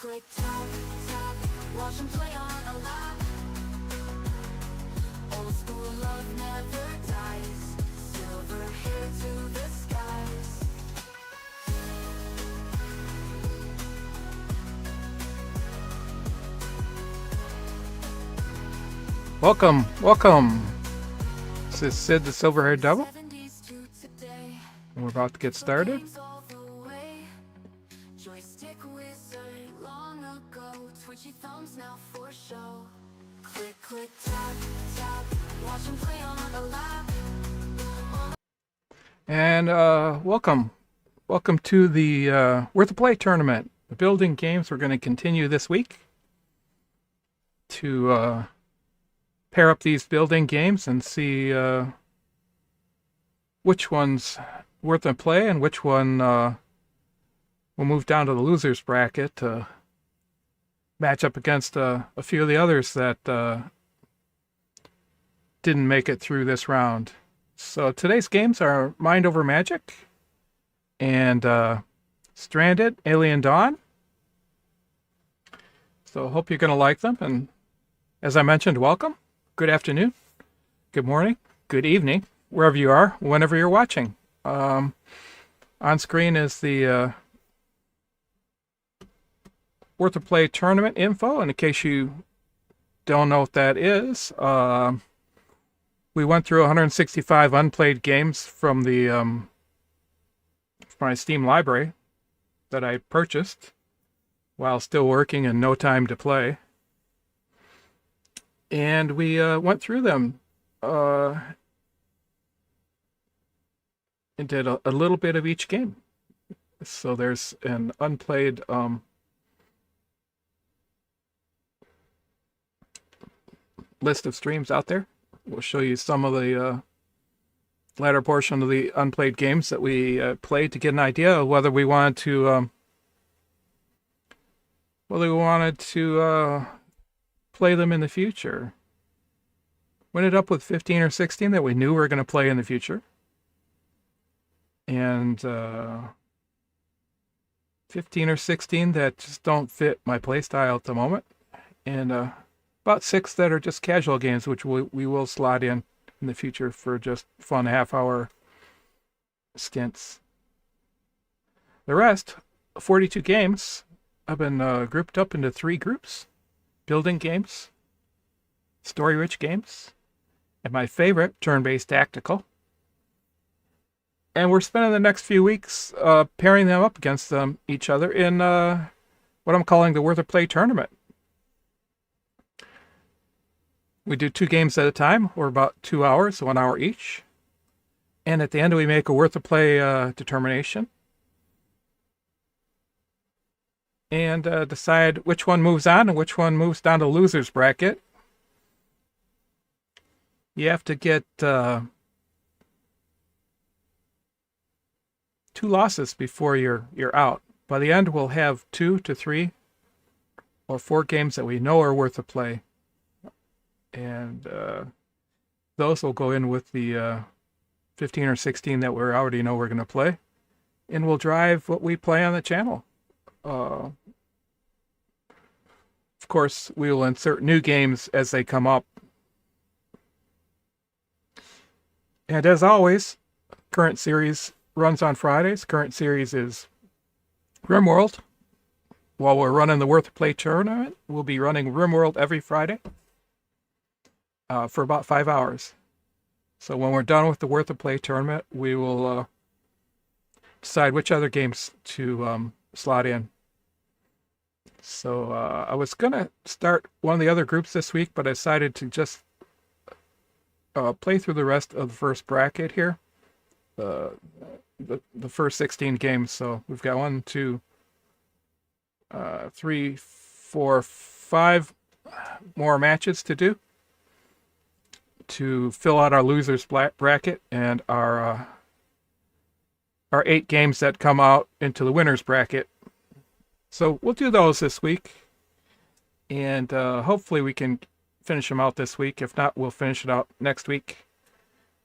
click, tap, tap, watch them play on a lap. Old school love never dies, silver hair to the skies. Welcome, welcome. This is Sid the Silver-Haired Devil, 70s to today, and we're about to get started. games all the way. Joystick wizard long ago, twitchy thumbs now for show. Click, click, tap, tap, watch them play on a lap. And welcome to the Worth the Play tournament. The building games we're going to continue this week to pair up these building games and see which one's worth a play and which one will move down to the losers bracket to match up against a few of the others that didn't make it through this round. So today's games are Mind Over Magic and Stranded, Alien Dawn. So hope you're going to like them. And as I mentioned, welcome. Good afternoon, good morning, good evening, wherever you are, whenever you're watching. On screen is the Worth of Play tournament info. And in case you don't know what that is, we went through 165 unplayed games from the my Steam library that I purchased while still working and no time to play. And we went through them and did a little bit of each game. So there's an unplayed list of streams out there. We'll show you some of the latter portion of the unplayed games that we played to get an idea of whether we wanted to play them in the future. We ended up with 15 or 16 that we knew we were going to play in the future. And 15 or 16 that just don't fit my playstyle at the moment. And about 6 that are just casual games, which we will slot in the future for just fun half-hour stints. The rest, 42 games, have been grouped up into 3 groups. Building games, story-rich games, and my favorite, turn-based tactical. And we're spending the next few weeks pairing them up against each other in what I'm calling the Worth of Play tournament. We do 2 games at a time, or about 2 hours, 1 hour each. And at the end, we make a Worth of Play determination. And decide which one moves on and which one moves down to loser's bracket. You have to get 2 losses before you're out. By the end, we'll have 2 to 3 or 4 games that we know are worth a play. And those will go in with the 15 or 16 that we already know we're going to play. And will drive what we play on the channel. Of course, we will insert new games as they come up. And as always, current series runs on Fridays. Current series is RimWorld. While we're running the Worth of Play tournament, we'll be running RimWorld every Friday for about 5 hours. So when we're done with the Worth of Play tournament, we will decide which other games to slot in. So I was going to start one of the other groups this week, but I decided to just play through the rest of the first bracket here. The first 16 games. So we've got 1, 2, 3, 4, 5 more matches to do to fill out our losers bracket and our 8 games that come out into the winners bracket. So we'll do those this week, and hopefully we can finish them out this week. If not, we'll finish it out next week.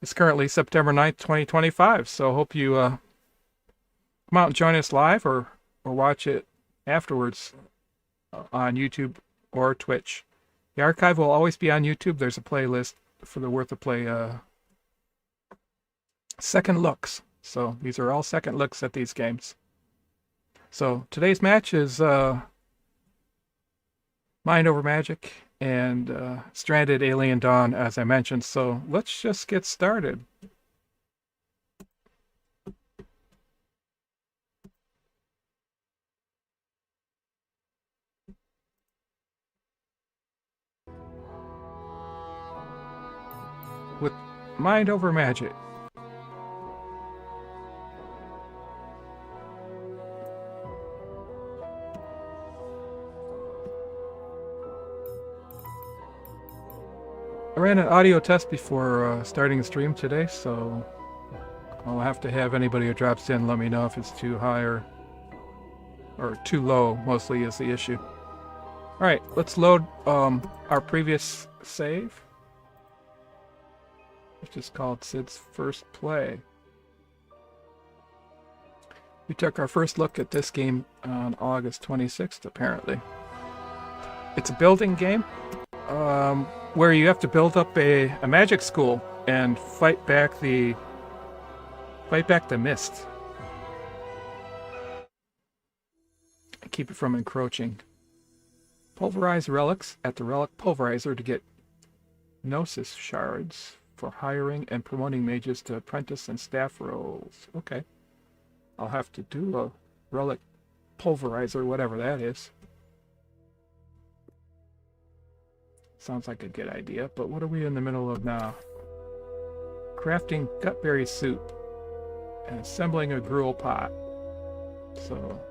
It's currently September 9th, 2025, so hope you come out and join us live or watch it afterwards. on YouTube or Twitch. The archive will always be on YouTube. There's a playlist for the Worth a Play second looks. So these are all second looks at these games. So today's match is Mind Over Magic and Stranded Alien Dawn, as I mentioned. So let's just get started. With Mind Over Magic. I ran an audio test before starting the stream today, so I'll have to have anybody who drops in let me know if it's too high or too low, mostly is the issue. Alright, let's load our previous save, which is called Sid's First Play. We took our first look at this game on August 26th, apparently. It's a building game where you have to build up a magic school and fight back the mist. Keep it from encroaching. Pulverize relics at the relic pulverizer to get gnosis shards for hiring and promoting mages to apprentice and staff roles. Okay. I'll have to do a relic pulverizer, whatever that is. Sounds like a good idea, but what are we in the middle of now? Crafting gutberry soup and assembling a gruel pot. So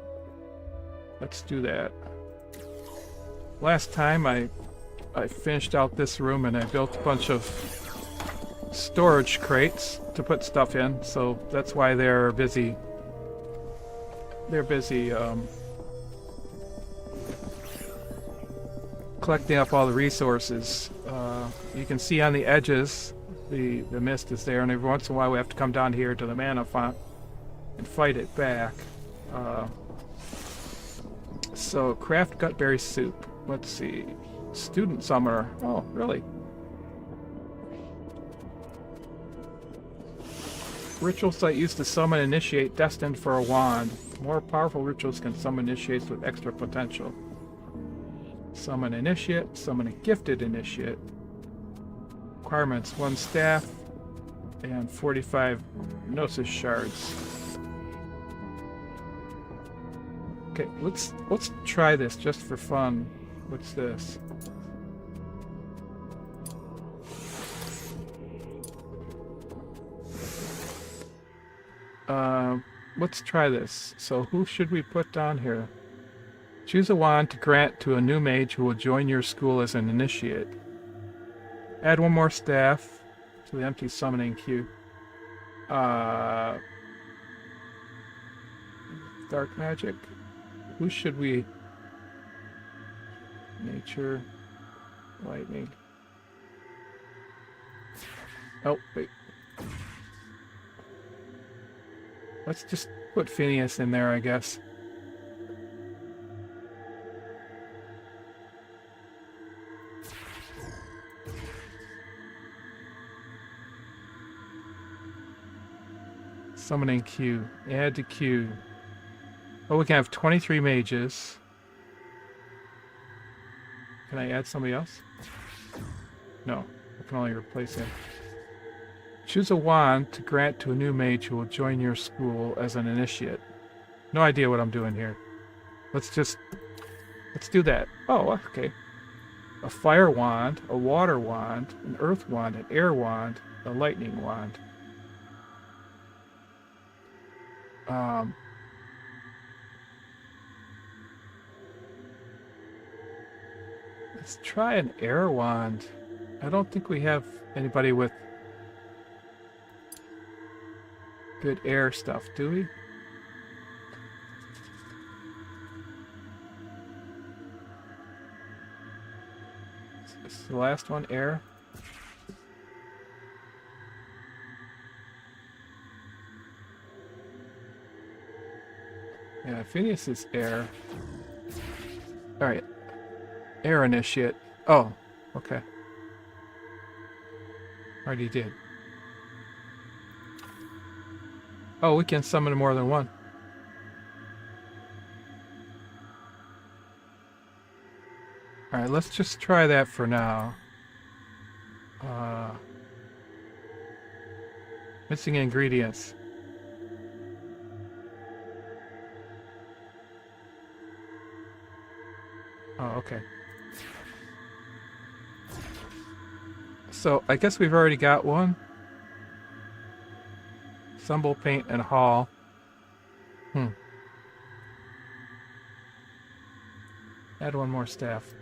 let's do that. Last time I finished out this room and I built a bunch of storage crates to put stuff in, so that's why they're busy. They're busy collecting up all the resources. You can see on the edges the mist is there, and every once in a while we have to come down here to the mana font and fight it back. So craft gutberry soup. Let's see. Student summoner. Oh, really? Rituals that used to summon initiate destined for a wand. More powerful rituals can summon initiates with extra potential. Summon initiate, summon a gifted initiate. Requirements: 1 staff and 45 gnosis shards. Okay, let's try this just for fun. What's this? Let's try this. So who should we put down here? Choose a wand to grant to a new mage who will join your school as an initiate. Add 1 more staff to the empty summoning queue. Dark magic. Who should we? Nature. Lightning. Oh, wait. Let's just put Phineas in there, I guess. Summoning queue. Add to queue. Oh, we can have 23 mages. Can I add somebody else? No. I can only replace him. Choose a wand to grant to a new mage who will join your school as an initiate. No idea what I'm doing here. Let's do that. Oh, okay. A fire wand, a water wand, an earth wand, an air wand, a lightning wand. Let's try an air wand. I don't think we have anybody with good air stuff, do we? Is the last one air? Yeah, Phineas is air. Alright, Air initiate. Oh, okay. Already did. Oh, we can summon more than one. Alright, let's just try that for now. Missing ingredients. Oh, okay. So, I guess we've already got one. Assemble, paint, and haul. Add one more staff.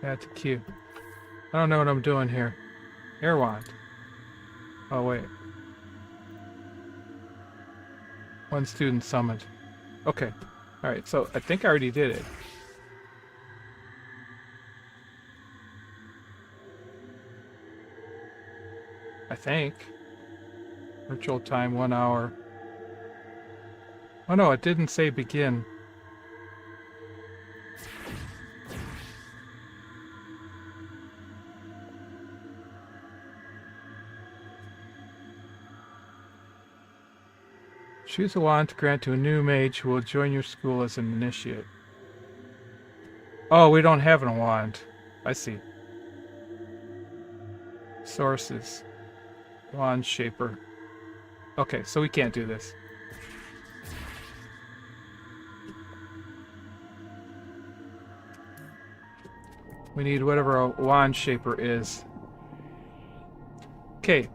Add to queue. I don't know what I'm doing here. Air wand. Oh, wait. One student summoned. Okay. Alright, so I think I already did it. I think. Virtual time 1 hour. Oh no, it didn't say begin. Choose a wand to grant to a new mage who will join your school as an initiate. Oh, we don't have a wand. I see. Sources. Wand shaper. Okay, so we can't do this. We need whatever a wand shaper is. Okay,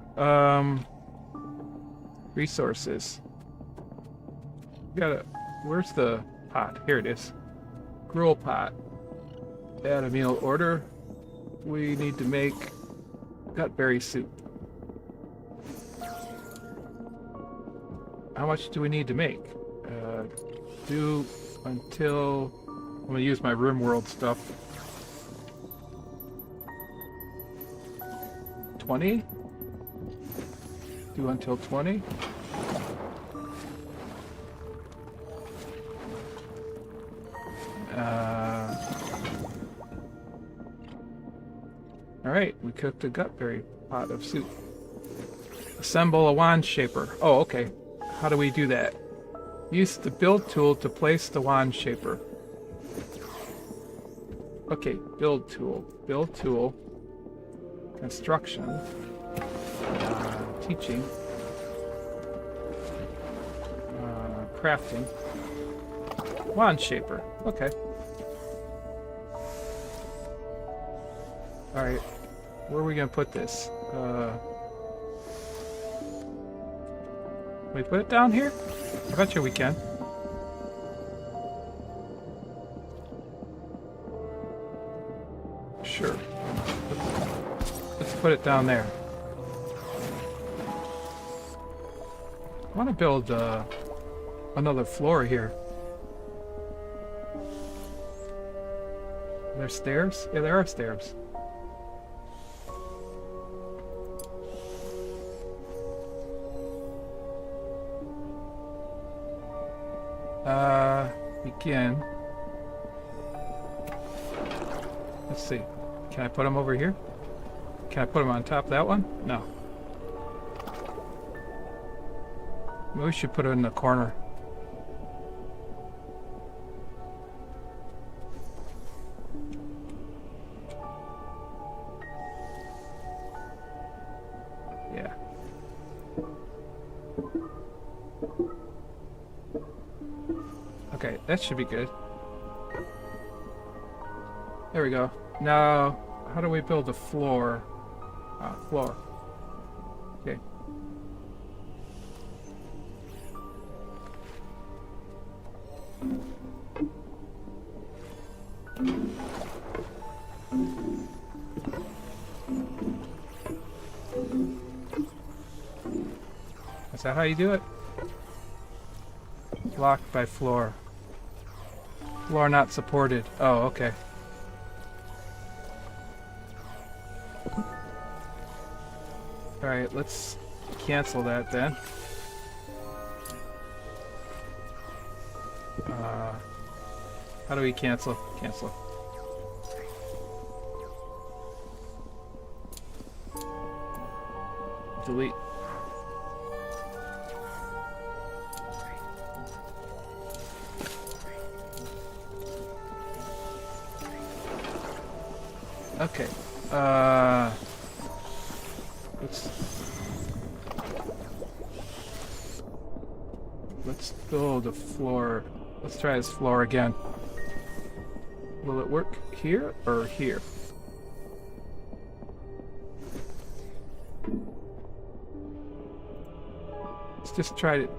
resources. Where's the pot? Here it is. Gruel pot. Add a meal order. We need to make gutberry soup. How much do we need to make? Do until... I'm gonna use my RimWorld stuff. 20? Do until 20? Alright, we cooked a gutberry pot of soup. Assemble a wand shaper. Oh, okay. How do we do that? Use the build tool to place the wand shaper. Okay, build tool. Build tool. Construction. Teaching. Crafting. Wand shaper. Okay. Alright. Where are we going to put this? Can we put it down here? I bet you we can. Sure. Let's put it down there. I want to build another floor here. Are there stairs? Yeah, there are stairs. Begin. Let's see. Can I put them over here? Can I put them on top of that one? No. Maybe we should put it in the corner. Yeah. Okay, that should be good. There we go. Now, how do we build a floor? Floor. Okay. Is that how you do it? Blocked by floor. Floor not supported. Oh, okay. Alright, let's cancel that then. How do we cancel? Cancel. Delete. Okay. Let's build a floor. Let's try this floor again. Will it work here or here? Let's just try it.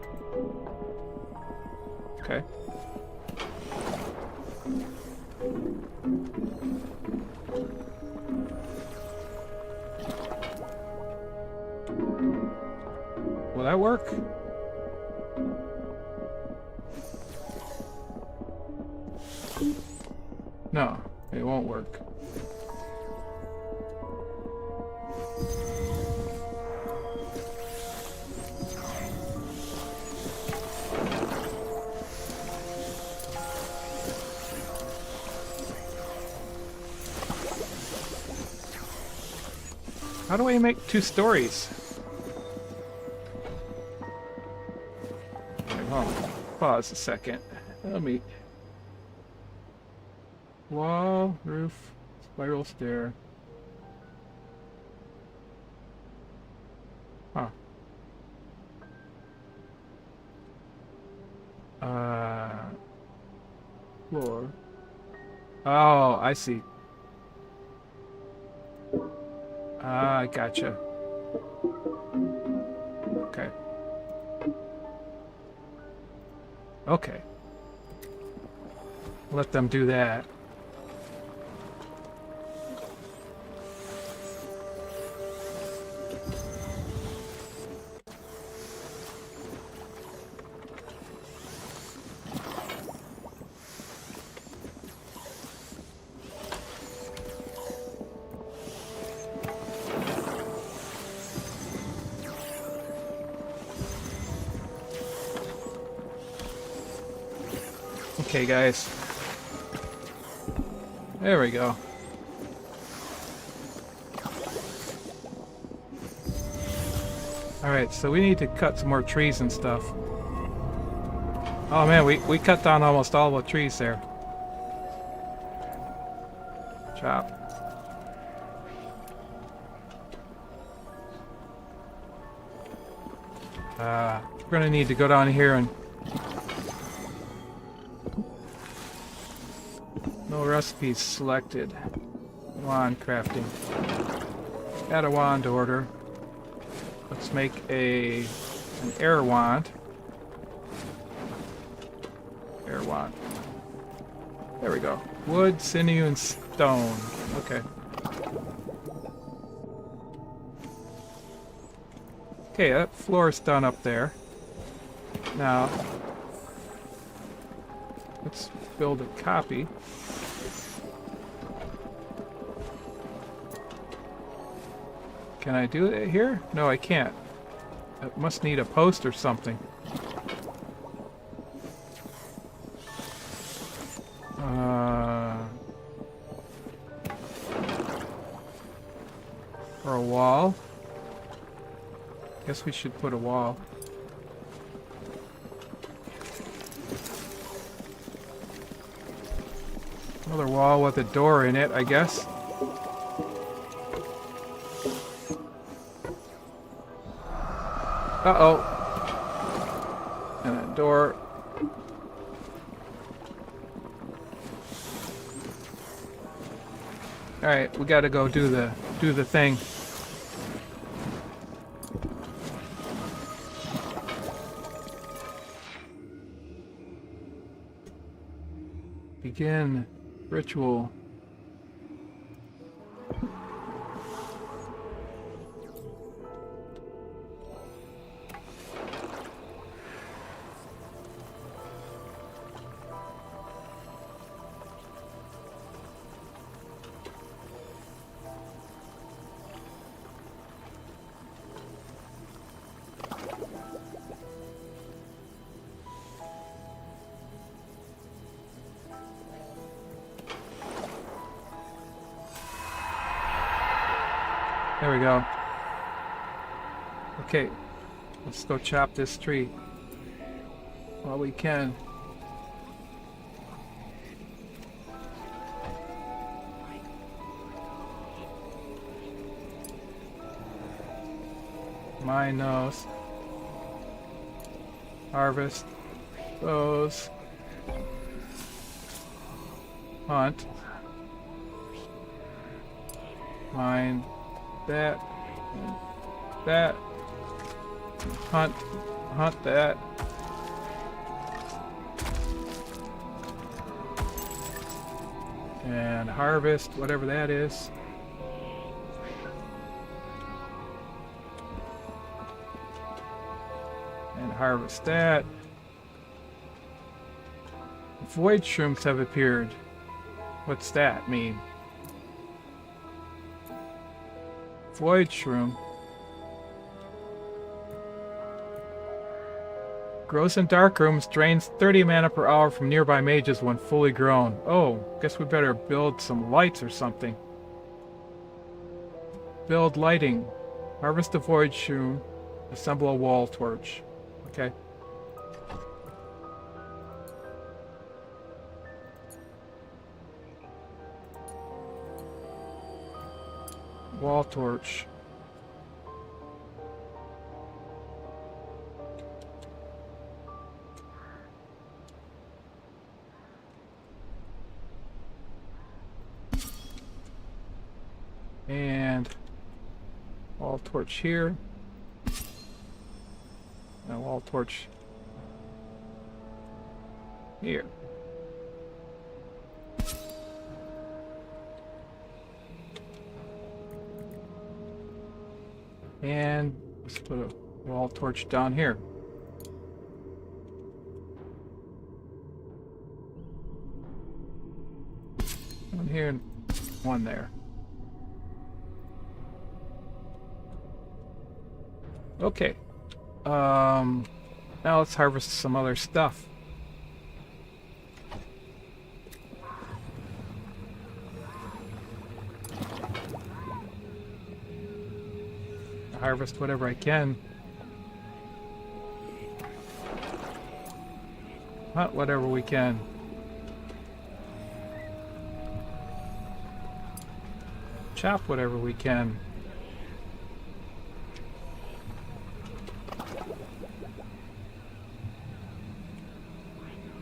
Okay. Will that work? No, it won't work. How do I make 2 stories? Okay, hold on. Pause a second. Let me... Wall, roof, spiral stair. Huh. Floor. Oh, I see. Ah, gotcha. Okay. Okay. Let them do that. Okay, guys. There we go. Alright, so we need to cut some more trees and stuff. Oh man, we cut down almost all the trees there. Chop. We're gonna need to go down here and... No recipes selected. Wand crafting. Add a wand to order. Let's make an air wand. Air wand. There we go. Wood, sinew, and stone. Okay. Okay, that floor's done up there. Now, let's build a copy. Can I do it here? No, I can't. It must need a post or something. Or a wall. Guess we should put a wall. Another wall with a door in it, I guess. Uh-oh. And a door. Alright, we gotta go do the thing. Begin ritual. There we go. Okay, let's go chop this tree while we can. Mine those. Harvest those. Hunt. Mine that. That. Hunt that. And harvest whatever that is. And harvest that. Void shrooms have appeared. What's that mean? Void shroom. Grows in dark rooms, drains 30 mana per hour from nearby mages when fully grown. Oh, guess we better build some lights or something. Build lighting. Harvest a void shroom. Assemble a wall torch. Okay. Wall torch. And wall torch here. And a wall torch here. And let's put a wall torch down here. One here and one there. Okay. Now let's harvest some other stuff. Harvest whatever I can. Hunt whatever we can. Chop whatever we can.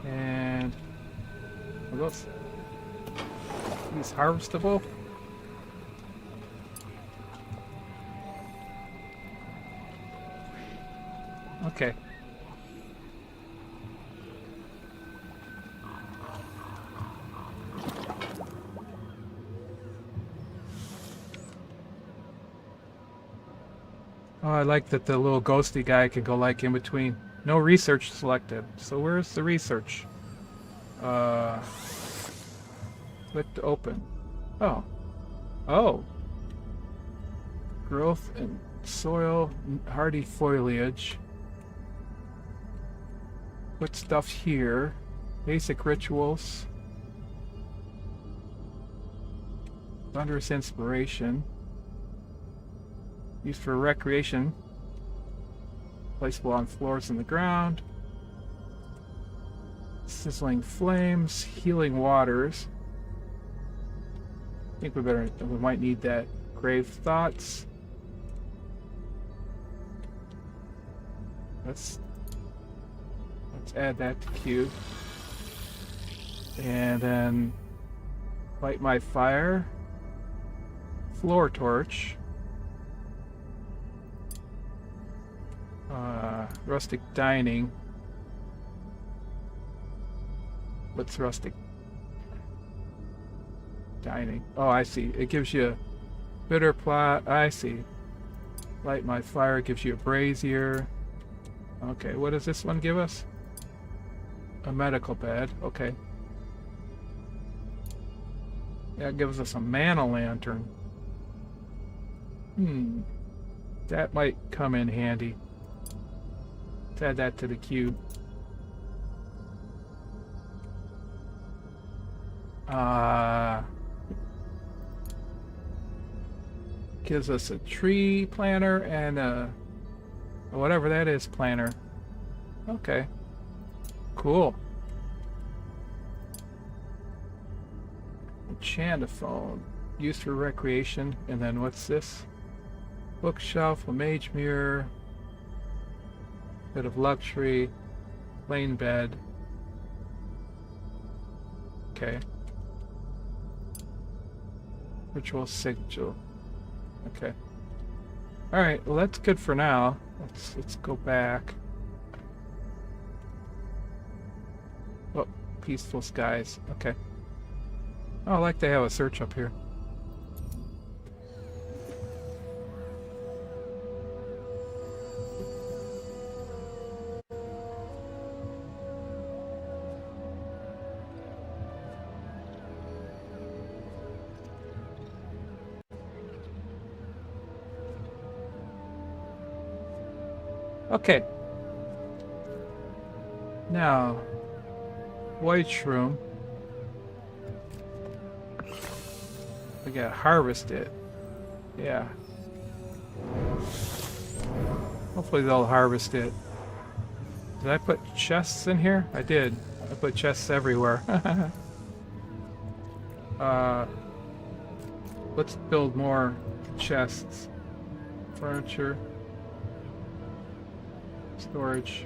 And are those these harvestable? Okay. Oh, I like that the little ghosty guy can go like in between. No research selected. So where's the research? Click to open. Oh. Oh. Growth in soil, hardy foliage. Put stuff here. Basic rituals. Thunderous inspiration. Used for recreation. Placeable on floors in the ground. Sizzling flames. Healing waters. I think we might need that. Grave thoughts. Let's add that to queue. And then light my fire. Floor torch. Rustic dining. What's rustic dining? Oh, I see. It gives you bitter plot. I see. Light my fire gives you a brazier. Okay, what does this one give us? A medical bed. Okay. That gives us a mana lantern. That might come in handy. Let's add that to the queue. gives us a tree planter and a whatever that is planter. Okay. Cool. Enchantophone. Used for recreation. And then what's this? Bookshelf, a mage mirror. Bit of luxury. Plain bed. Okay. Ritual sigil. Okay. Alright, well that's good for now. Let's go back. Oh, peaceful skies. Okay. Oh, I like they have a search up here. Okay. Now, white shroom. We gotta harvest it. Yeah. Hopefully they'll harvest it. Did I put chests in here? I did. I put chests everywhere. Let's build more chests. Furniture. Storage.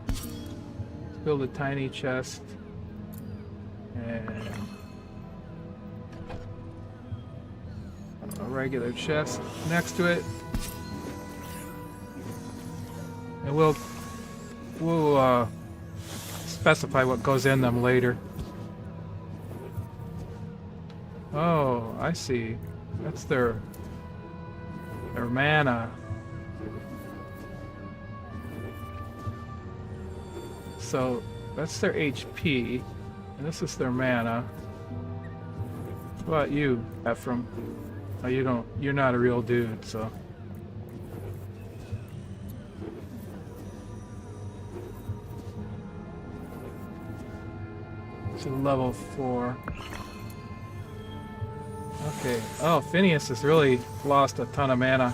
Let's build a tiny chest. And a regular chest next to it. And we'll specify what goes in them later. Oh, I see. That's their mana. So that's their HP, and this is their mana. What about you, Ephraim? Oh, you're not a real dude, so. So level 4. Okay. Oh, Phineas has really lost a ton of mana.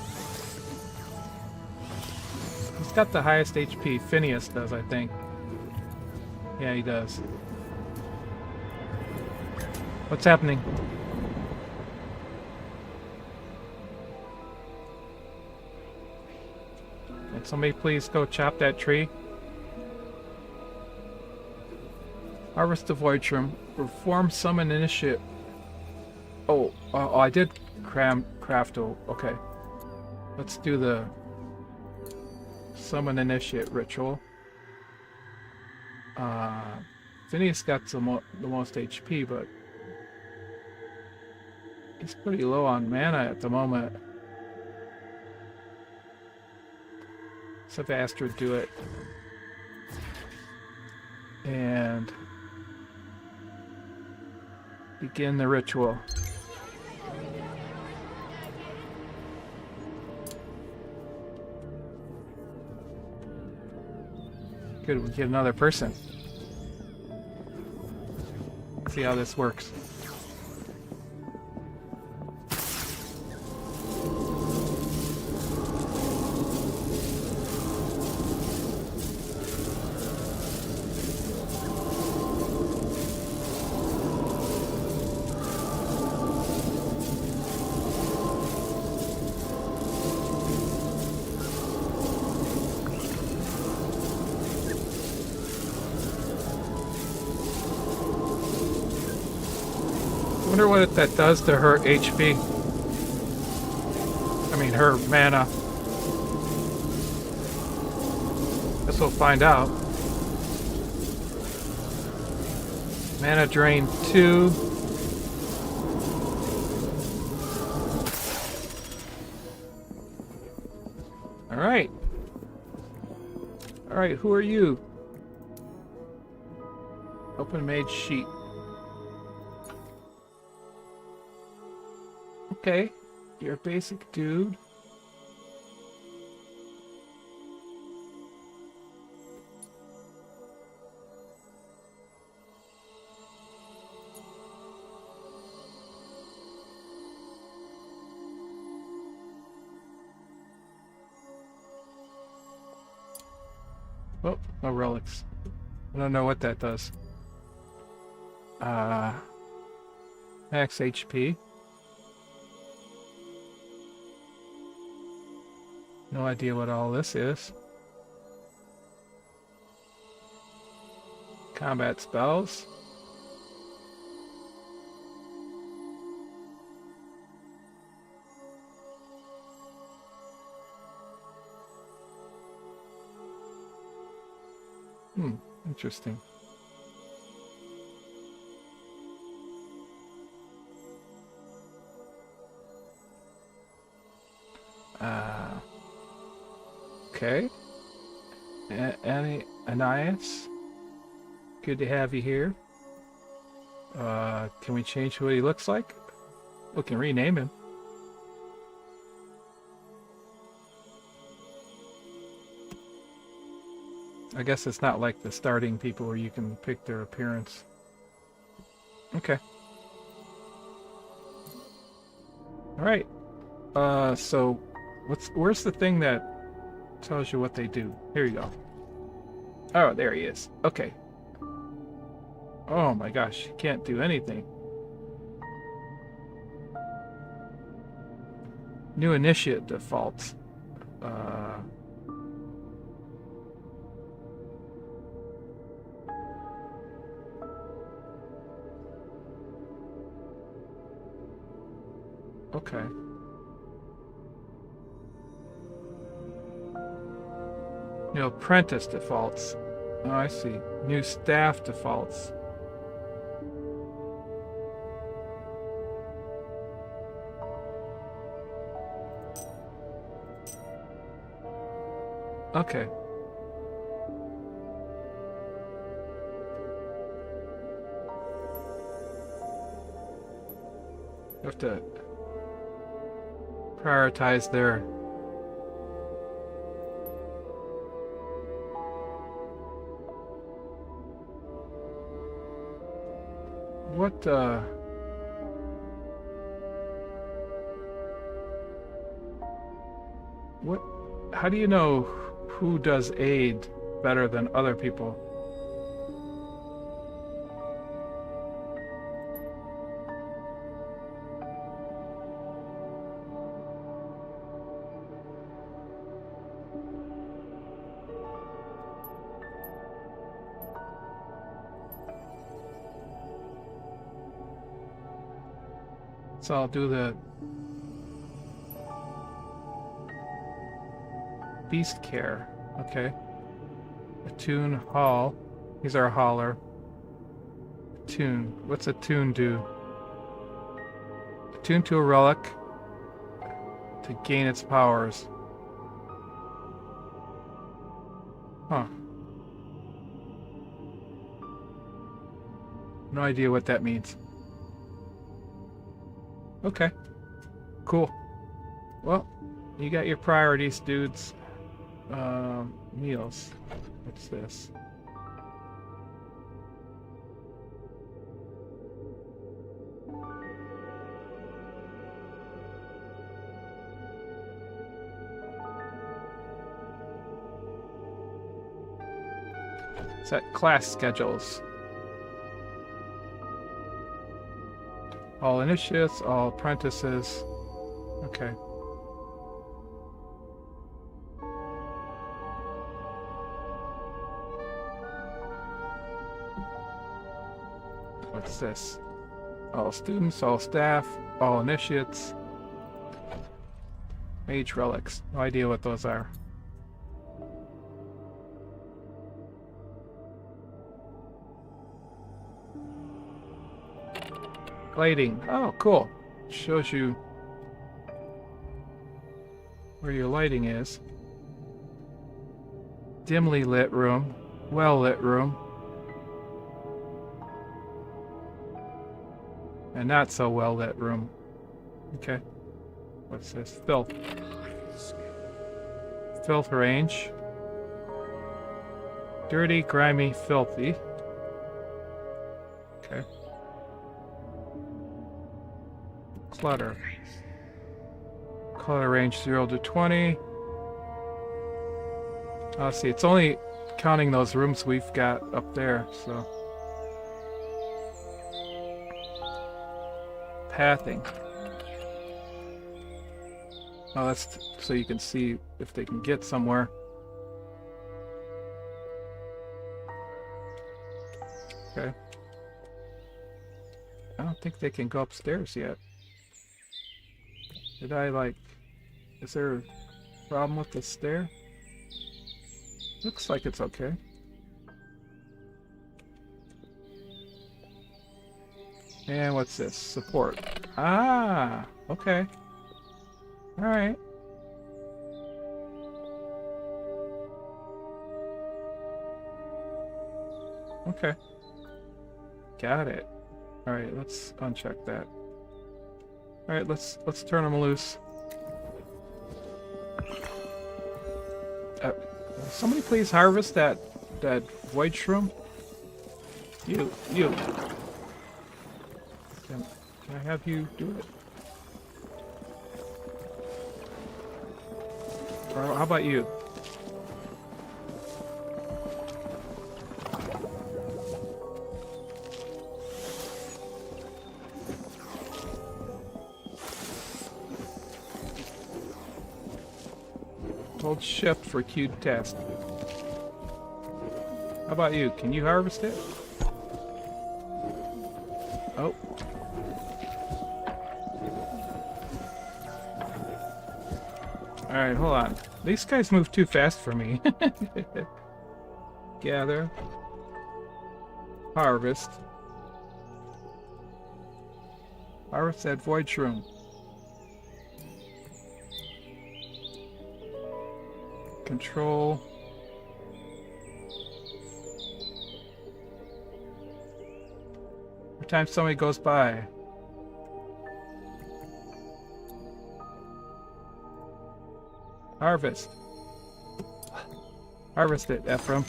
He's got the highest HP. Phineas does, I think. Yeah, he does. What's happening? Can somebody please go chop that tree? Harvest the void shroom. Perform summon initiate. Oh, I did craft. Okay. Let's do the summon initiate ritual. Phineas got the most HP, but he's pretty low on mana at the moment. Let's have Astrid do it. And begin the ritual. Good, we get another person. Let's see how this works. I wonder what that does to her HP. I mean, her mana. Guess we'll find out. Mana drain 2. Alright. Alright, who are you? Open mage sheet. Okay, you're a basic dude. Oh, no relics. I don't know what that does. Max HP. No idea what all this is. Combat spells. Interesting. Okay. Ananias, good to have you here. Can we change what he looks like? We can rename him. I guess it's not like the starting people where you can pick their appearance. Okay. Alright. So where's the thing that tells you what they do? Here you go. Oh, there he is. Okay. Oh my gosh, can't do anything. New initiate defaults. Okay. New apprentice defaults. Oh, I see. New staff defaults. Okay. You have to prioritize their what how do you know who does aid better than other people? So I'll do the beast care. Okay. Attune Hall. He's our hauler. Attune. What's attune do? Attune to a relic to gain its powers. Huh. No idea what that means. Okay. Cool. Well, you got your priorities, dudes. Meals. What's this? Set class schedules. All initiates, all apprentices. Okay. What's this? All students, all staff, all initiates. Mage relics. No idea what those are. Lighting. Oh, cool. Shows you where your lighting is. Dimly lit room. Well lit room. And not so well lit room. Okay. What's this? Filth. Filth range. Dirty, grimy, filthy. Okay. Clutter. Color range 0 to 20. Let's see, it's only counting those rooms we've got up there, so. Pathing. Oh, that's so you can see if they can get somewhere. Okay. I don't think they can go upstairs yet. Did I, like... Is there a problem with the stair? Looks like it's okay. And what's this? Support. Ah! Okay. Alright. Okay. Got it. Alright, let's uncheck that. Alright, let's turn them loose. Somebody please harvest that void shroom. You. Can I have you do it? Or how about you? Hold shift for queued task. How about you? Can you harvest it? Oh. Alright, hold on. These guys move too fast for me. Gather. Harvest. Harvest that void shroom. Control. Every time somebody goes by. Harvest. Harvest it, Ephraim.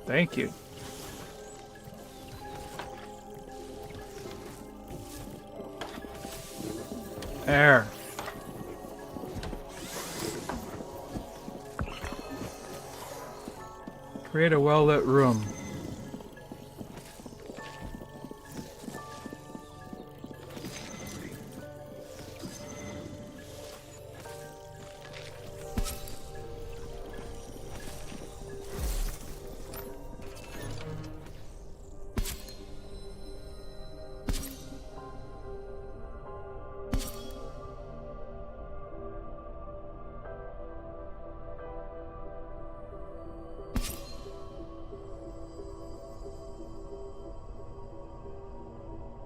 Thank you. There. Create a well-lit room.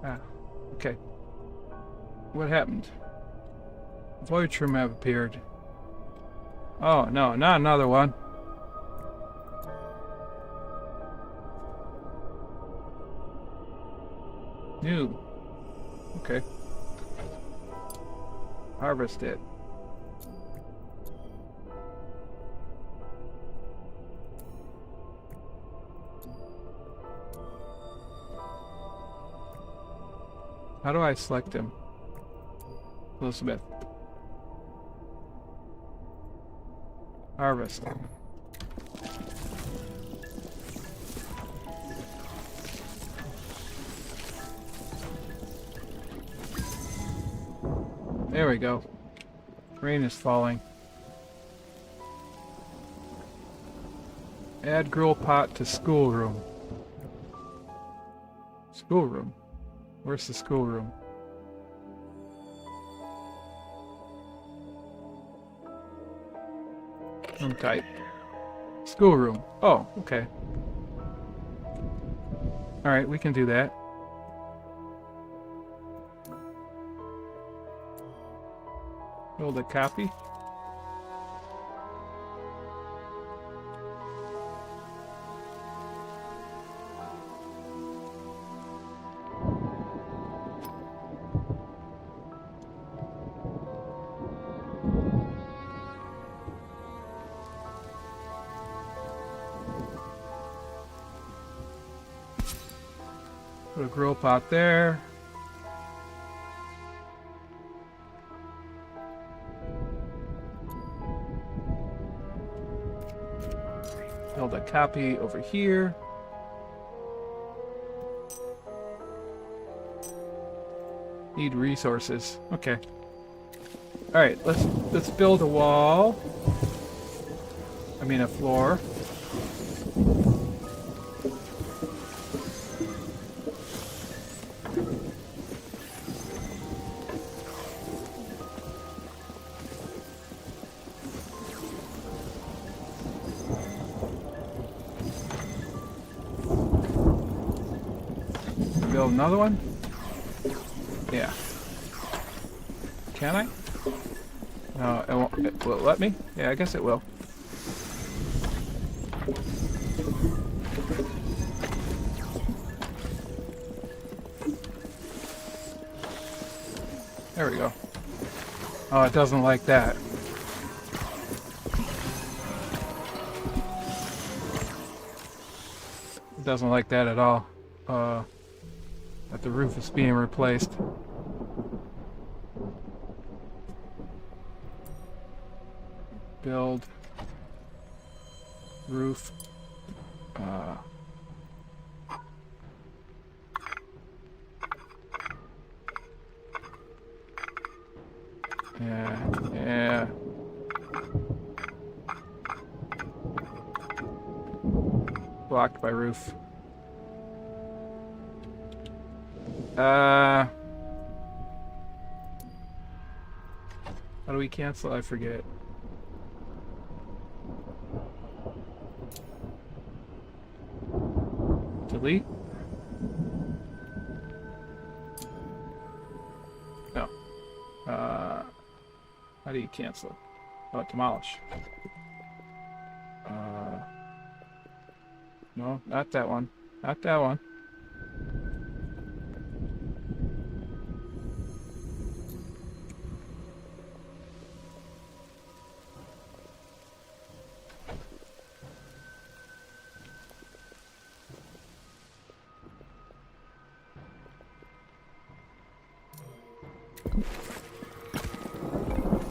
Ah, okay. What happened? Void shroom have appeared. Oh, no, not another one. New. Okay. Harvest it. How do I select him? Elizabeth. Harvest. There we go. Rain is falling. Add grill pot to schoolroom. Schoolroom? Where's the schoolroom? Room type. Schoolroom. Oh, okay. Alright, we can do that. Build a copy. Put a grill pot there. Build a copy over here. Need resources. Okay. All right, let's build a wall. I mean a floor. Build another one? Yeah. Can I? No, it won't. Will it let me? Yeah, I guess it will. There we go. Oh, it doesn't like that. It doesn't like that at all. That the roof is being replaced. Build roof. Yeah. Blocked by roof. How do we cancel? I forget. Delete? No. How do you cancel it? Oh, demolish. No, not that one. Not that one.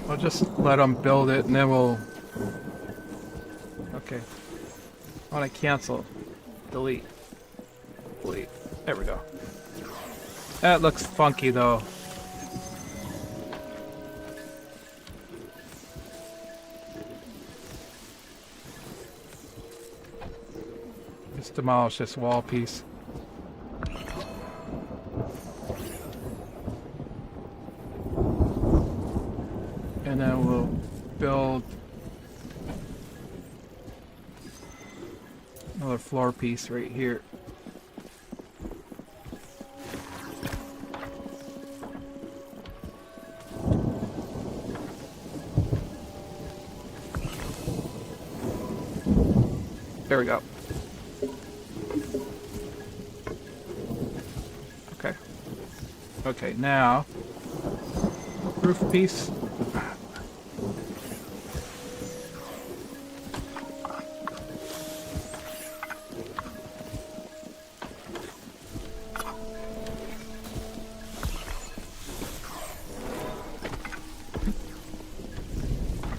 I'll just let them build it and then we'll... Okay. I want to cancel. Delete. Delete. There we go. That looks funky though. Just demolish this wall piece. And then we'll build another floor piece right here. There we go. Okay. Okay, now roof piece.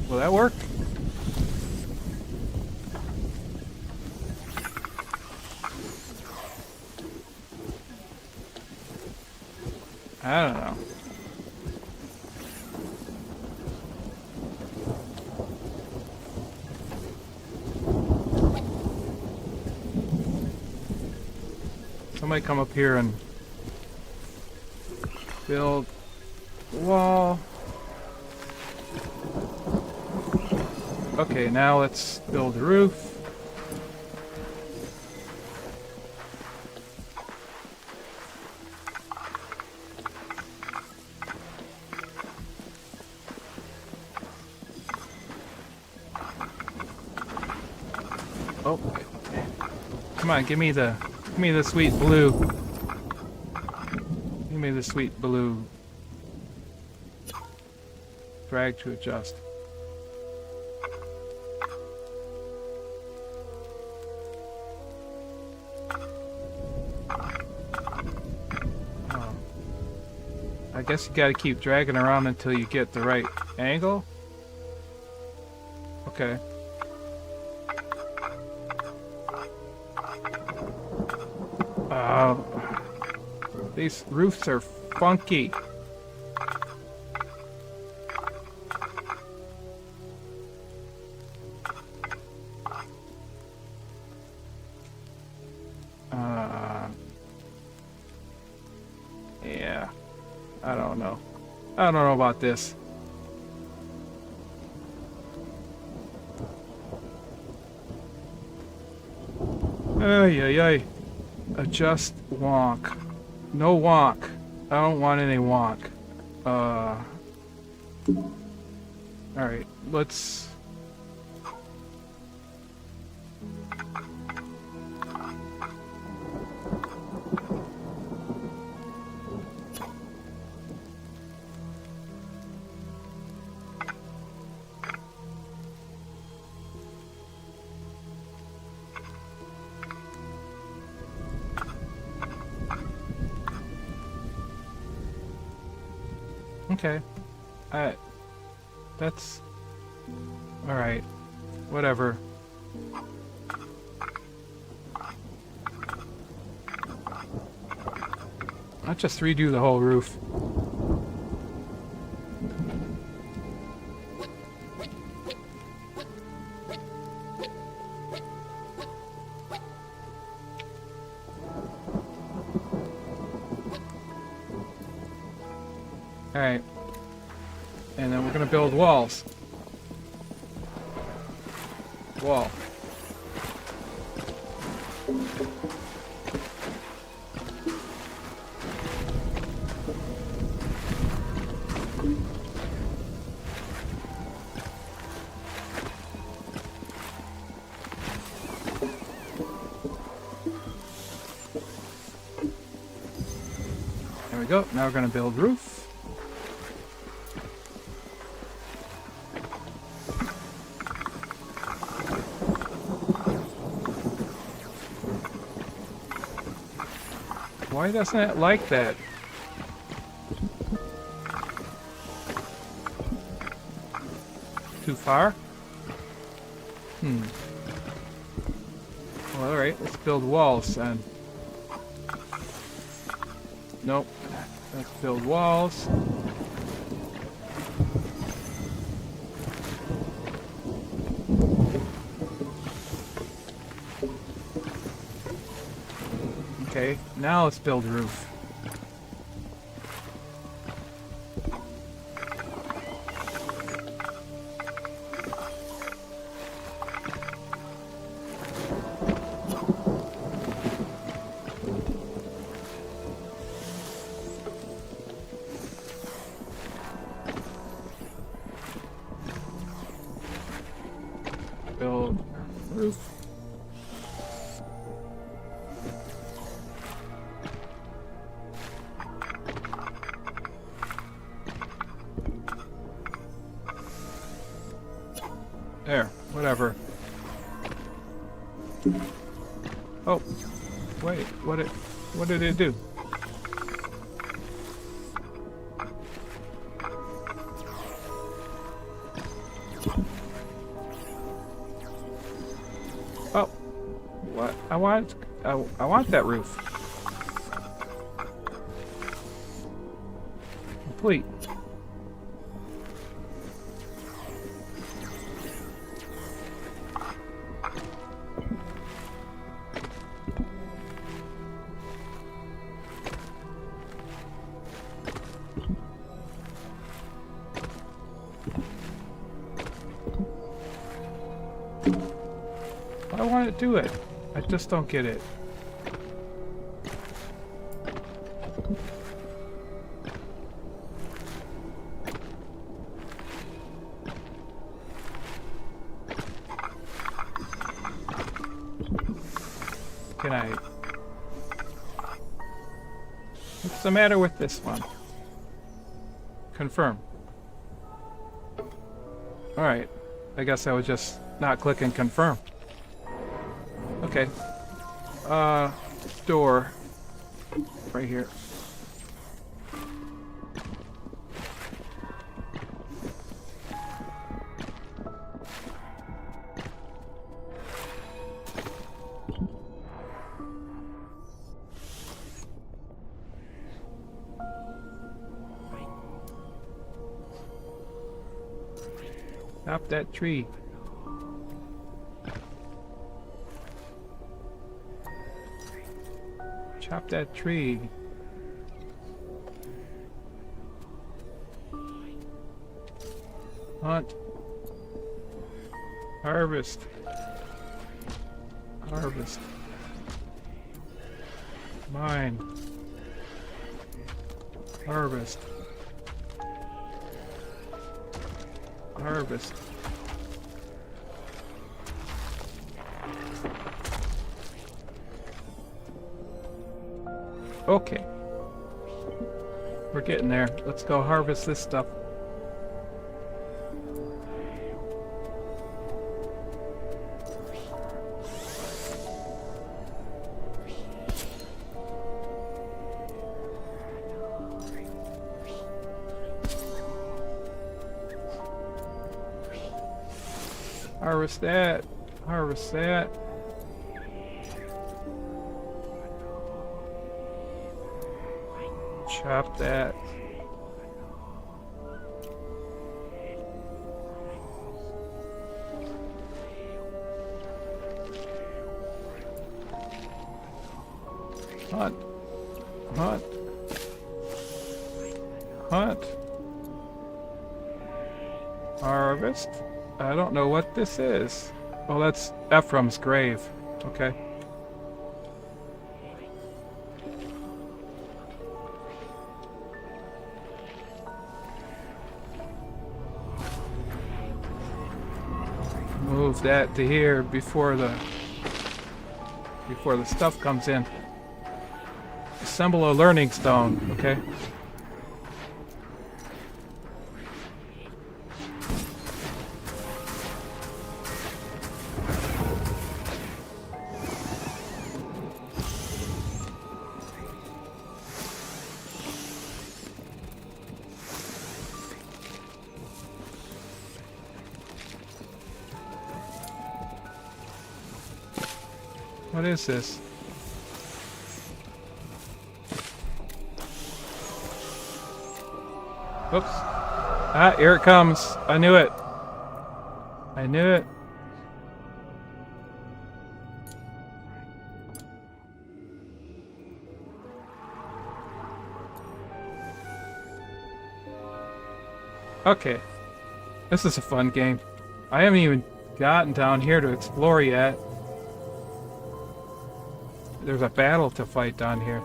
Will that work? I don't know. Somebody come up here and build a wall. Okay, now let's build a roof. Oh, come on, give me the sweet blue. Give me the sweet blue. Drag to adjust. I guess you gotta keep dragging around until you get the right angle. Okay. These roofs are funky. Yeah. I don't know. I don't know about this. Ay, ay, ay. Adjust wonk. No wonk. I don't want any wonk. Alright, let's... Okay. That's... Alright. Whatever. I'll just redo the whole roof. Alright. And then we're gonna build walls. Wall. There we go. Now we're gonna build roof. Why doesn't it like that? Too far? Well, alright, let's build walls then. Nope. Let's build walls. Okay, now let's build roof. Build roof. There, whatever. Oh, wait, what did it do? Oh, what? I want that roof. Complete. I want to do it. I just don't get it. Can I... What's the matter with this one? Confirm. Alright. I guess I was just not clicking confirm. Okay. Door. Right here. Chop that tree. Chop that tree. Hunt. Harvest. Harvest. Mine. Harvest. Harvest. Okay. We're getting there. Let's go harvest this stuff. Harvest that. Harvest that. Chop that. Hunt. Hunt. Hunt. Harvest. I don't know what this is. Oh, that's Ephraim's grave. Okay. Move that to here before the stuff comes in. Assemble a learning stone, okay? What is this? Oops. Ah, here it comes. I knew it. I knew it. Okay. This is a fun game. I haven't even gotten down here to explore yet. There's a battle to fight down here.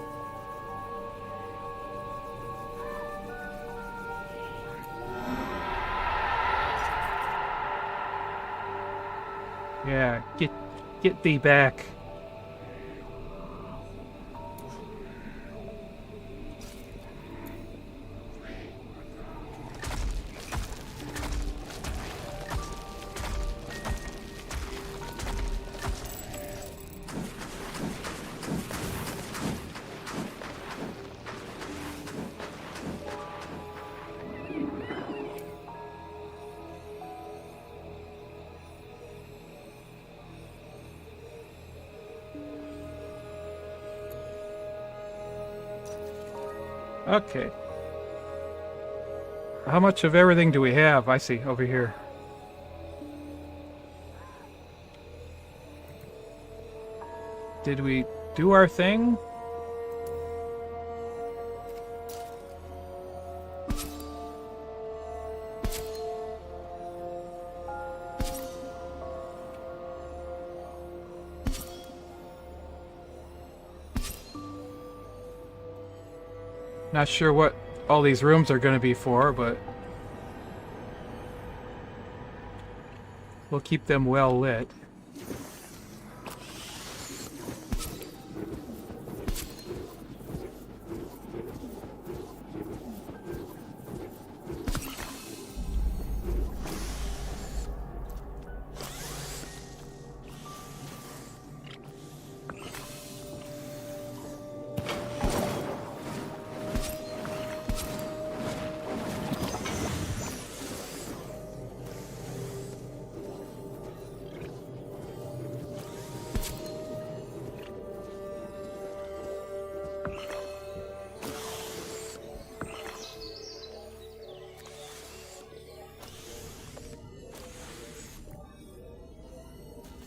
Yeah, get thee back. Okay. How much of everything do we have? I see, over here. Did we do our thing? Not sure what all these rooms are going to be for, but we'll keep them well lit.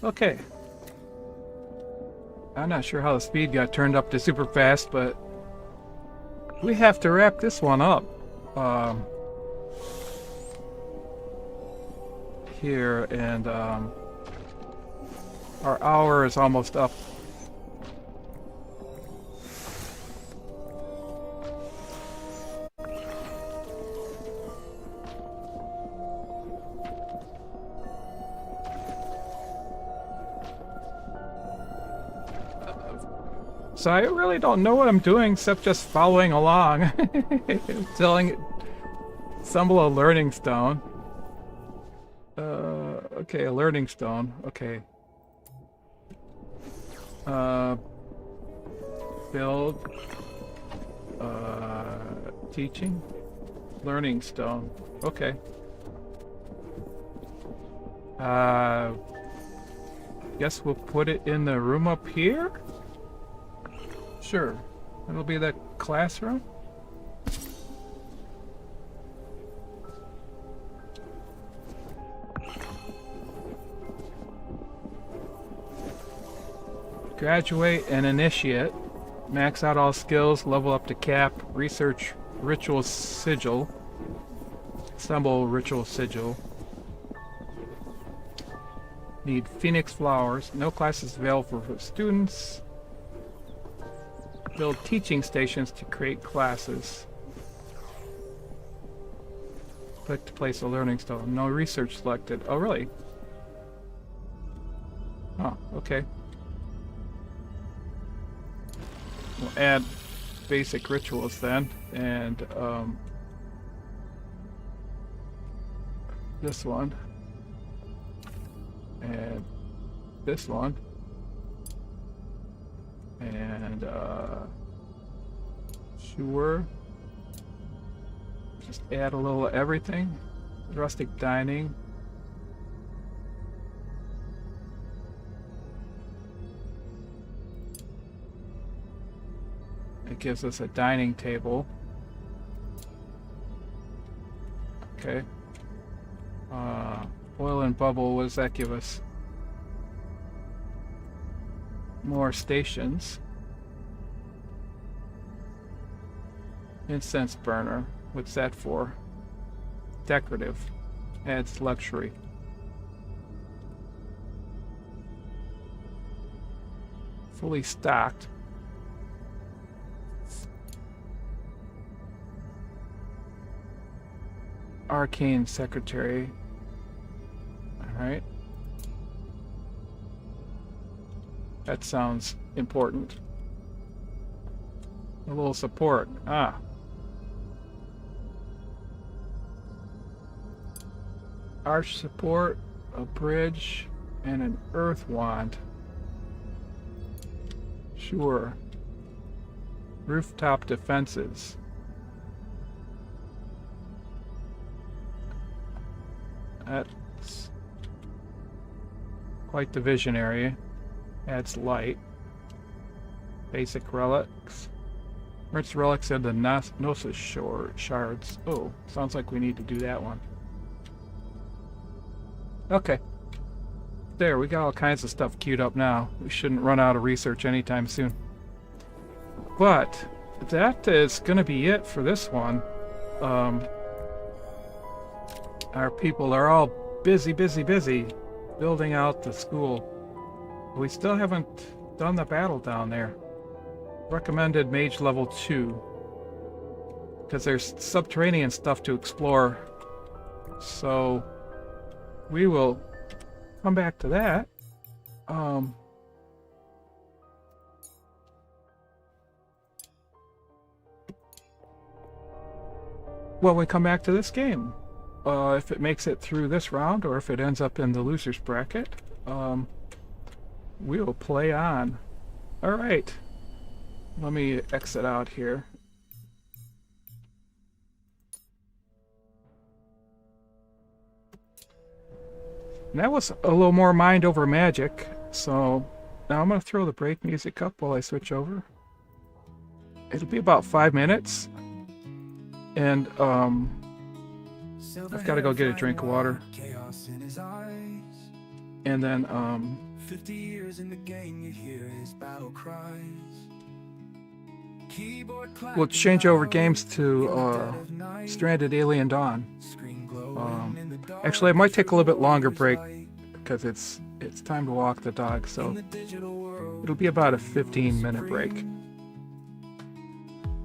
Okay. I'm not sure how the speed got turned up to super fast, but we have to wrap this one up. Here, and our hour is almost up. So I really don't know what I'm doing except just following along. Assemble a learning stone. Okay, a learning stone. Okay. Build. Teaching. Learning stone. Okay. Guess we'll put it in the room up here? Sure. It'll be the classroom. Graduate and initiate. Max out all skills, level up to cap, research ritual sigil. Assemble ritual sigil. Need phoenix flowers. No classes available for students. Build teaching stations to create classes. Click to place a learning stone. No research selected. Oh, really? Oh, okay. We'll add basic rituals then, and this one, and this one, and sure. Just add a little of everything. Rustic dining. It gives us a dining table. Okay. Oil and bubble, what does that give us? More stations. Incense burner. What's that for? Decorative. Adds luxury. Fully stocked. Arcane secretary. Alright. That sounds important. A little support. Ah. Arch support, a bridge, and an earth wand. Sure. Rooftop defenses. That's quite the visionary. Adds light. Basic relics. Rich relics and the Gnosis shards. Oh, sounds like we need to do that one. Okay. There, we got all kinds of stuff queued up now. We shouldn't run out of research anytime soon. But that is gonna be it for this one. Our people are all busy building out the school. We still haven't done the battle down there. Recommended mage level 2. Because there's subterranean stuff to explore. So we will come back to that. When we come back to this game. If it makes it through this round, or if it ends up in the loser's bracket, we will play on. Alright. Let me exit out here. And that was a little more mind over magic, so now I'm going to throw the break music up while I switch over. It'll be about 5 minutes, and I've got to go get a drink of water. And then 50 years in the game, you hear his battle cries. Keyboard We'll change over games to Stranded Alien Dawn. Actually, I might take a little bit longer break because it's time to walk the dog, so it'll be about a 15-minute break.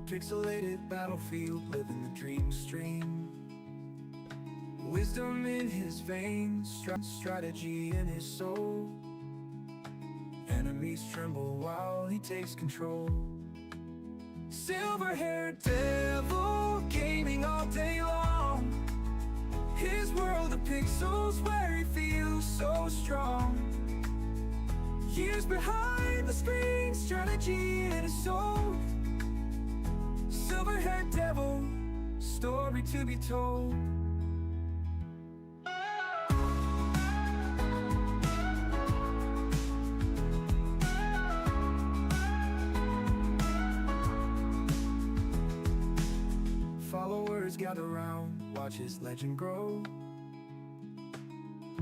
Pixelated battlefield, living the dream stream. Wisdom in his veins, strategy in his soul. Enemies tremble while he takes control. Silver-haired devil, gaming all day long. His world of pixels where he feels so strong. Years behind the screen, strategy in his soul. Silver-haired devil, story to be told. Followers gather round, watch his legend grow.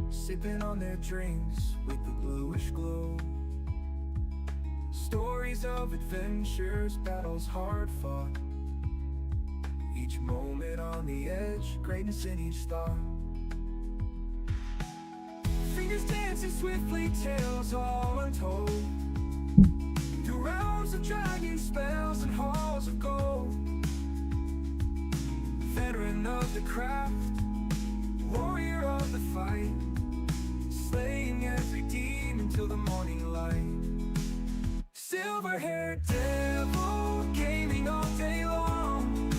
Sipping on their drinks with the bluish glow. Stories of adventures, battles hard fought. Each moment on the edge, greatness in each thought. Fingers dancing swiftly, tales all untold. Through realms of dragon spells and halls of gold. Veteran of the craft, warrior of the fight, slaying every demon till the morning light. Silver-haired devil, gaming all day long.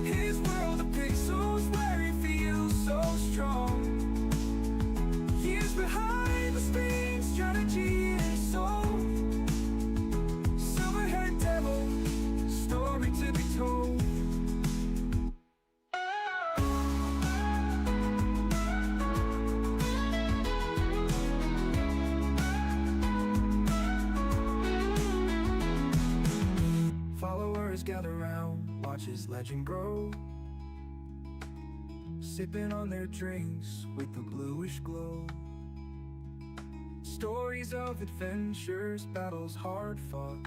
His world of pixels where he feels so strong. Years behind the screen, strategy in his soul. Silver-haired devil, story to be told. Gather round, watch his legend grow. Sipping on their drinks with the bluish glow. Stories of adventures, battles hard fought.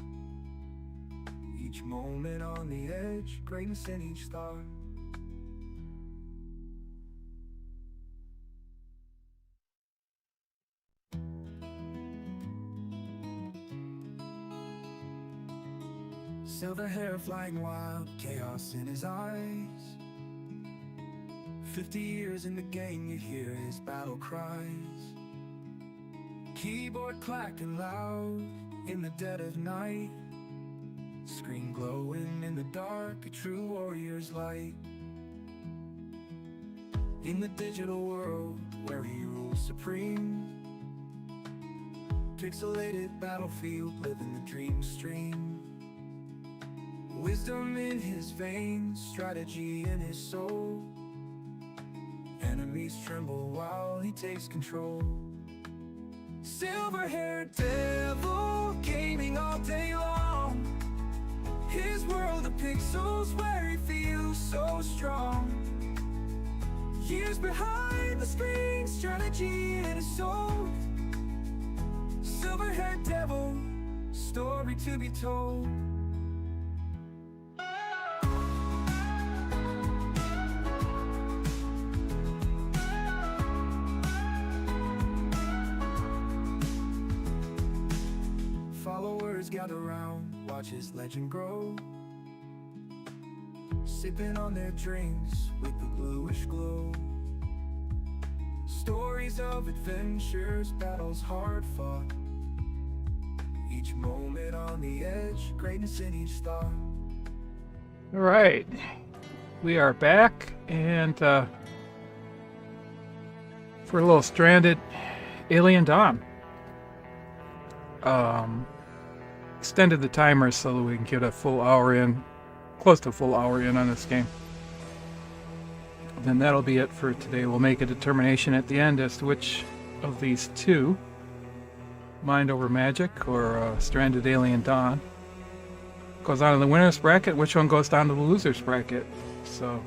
Each moment on the edge, greatness in each thought. Silver hair flying wild, chaos in his eyes. 50 years in the game, you hear his battle cries. Keyboard clacking loud in the dead of night. Screen glowing in the dark, a true warrior's light. In the digital world where he rules supreme. Pixelated battlefield, living the dream stream. Wisdom in his veins, strategy in his soul. Enemies tremble while he takes control. Silver-haired devil, gaming all day long. His world of pixels where he feels so strong. Years behind the screen, strategy in his soul. Silver-haired devil, story to be told. Followers gather round, watch his legend grow. Sipping on their drinks with the bluish glow. Stories of adventures, battles hard fought. Each moment on the edge, greatness in each thought. All right, we are back, and for a little Stranded Alien Dawn. Extended the timer so that we can get a full hour in, close to a full hour in on this game. Then that'll be it for today. We'll make a determination at the end as to which of these two, Mind Over Magic or Stranded Alien Dawn, goes on to the winner's bracket, which one goes down to the loser's bracket. So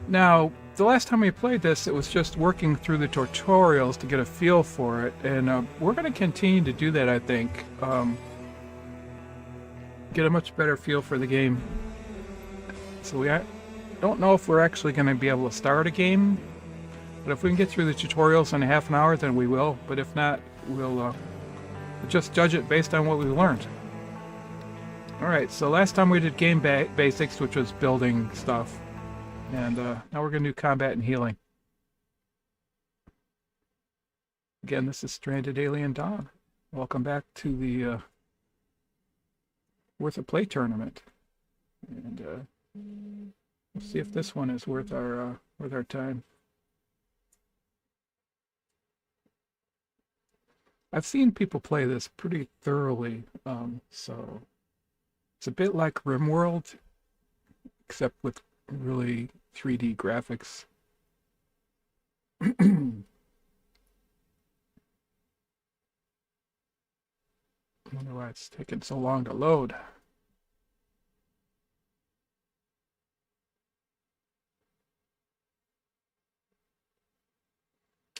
now the last time we played this, it was just working through the tutorials to get a feel for it, and we're going to continue to do that, I think. Get a much better feel for the game. So I don't know if we're actually going to be able to start a game, but if we can get through the tutorials in a half an hour, then we will. But if not, we'll just judge it based on what we learned. Alright, so last time we did game basics, which was building stuff. And now we're going to do combat and healing. Again, this is Stranded Alien Dawn. Welcome back to the Worth a Play tournament. And we'll see if this one is worth our time. I've seen people play this pretty thoroughly, so it's a bit like RimWorld, except with really 3D graphics. I wonder why it's taking so long to load.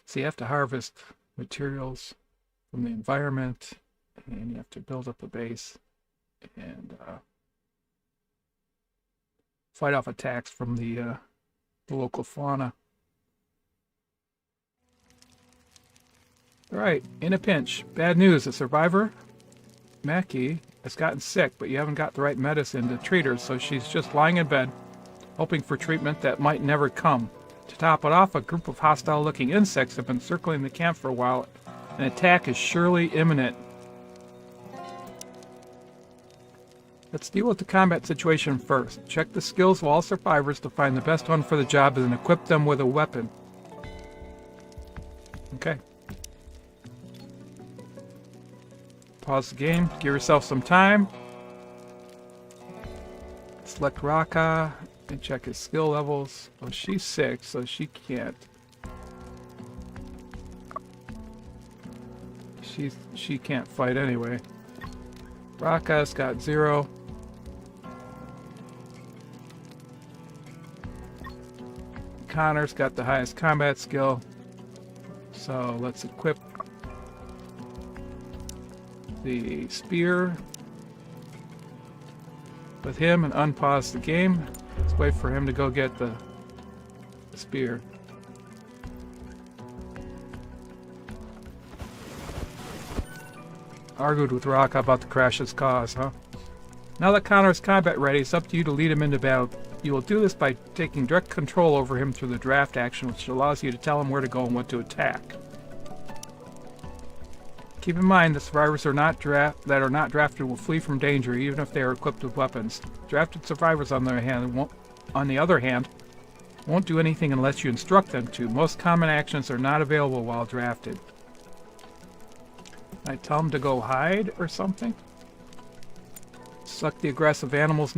So you have to harvest materials from the environment, and you have to build up a base and fight off attacks from the local fauna. Alright, in a pinch. Bad news, a survivor, Mackie, has gotten sick, but you haven't got the right medicine to treat her, so she's just lying in bed, hoping for treatment that might never come. To top it off, a group of hostile-looking insects have been circling the camp for a while. An attack is surely imminent. Let's deal with the combat situation first. Check the skills of all survivors to find the best one for the job and equip them with a weapon. Okay. Pause the game. Give yourself some time. Select Raka and check his skill levels. Oh, she's sick, so she can't. She can't fight anyway. Raka's got 0. Connor's got the highest combat skill. So let's equip the spear with him and unpause the game. Let's wait for him to go get the spear. Argued with Raka about the crash's cause, huh? Now that Connor's combat ready, it's up to you to lead him into battle. You will do this by taking direct control over him through the draft action, which allows you to tell him where to go and what to attack. Keep in mind, the survivors that are not drafted will flee from danger, even if they are equipped with weapons. Drafted survivors, on the other hand, won't do anything unless you instruct them to. Most common actions are not available while drafted. I tell them to go hide or something? Select the aggressive animals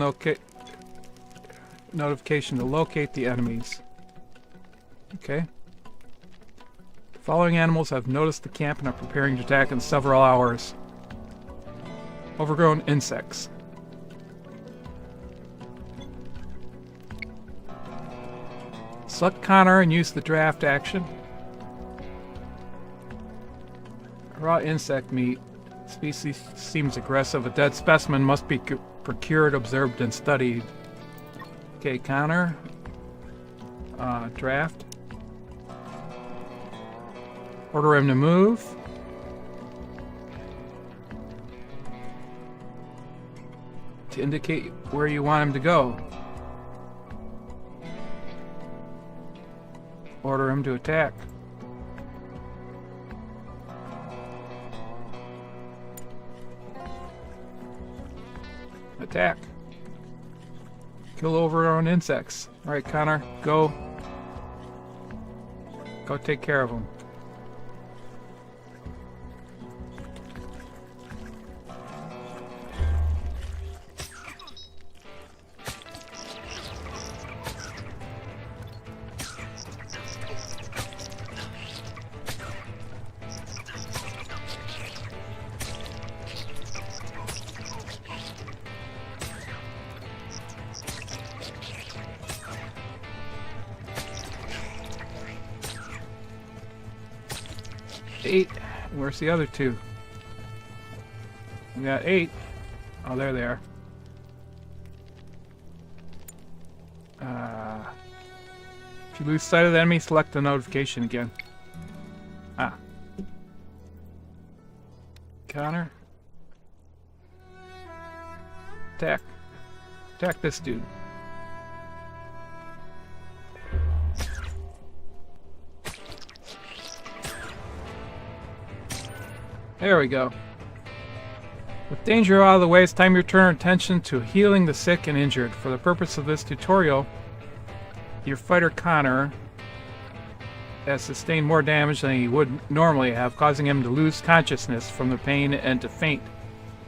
notification to locate the enemies. Okay. The following animals have noticed the camp and are preparing to attack in several hours. Overgrown insects. Select Connor and use the draft action. Raw insect meat. Species seems aggressive. A dead specimen must be procured, observed, and studied. Okay, Connor. Draft. Order him to move. To indicate where you want him to go. Order him to attack. Attack. Kill overgrown insects. Alright, Connor, go. Go take care of them. 8. Where's the other 2? We got 8. Oh, there they are. If you lose sight of the enemy, select the notification again. Ah. Connor. Attack. Attack this dude. There we go. With danger out of the way, it's time to turn attention to healing the sick and injured. For the purpose of this tutorial, your fighter Connor has sustained more damage than he would normally have, causing him to lose consciousness from the pain and to faint.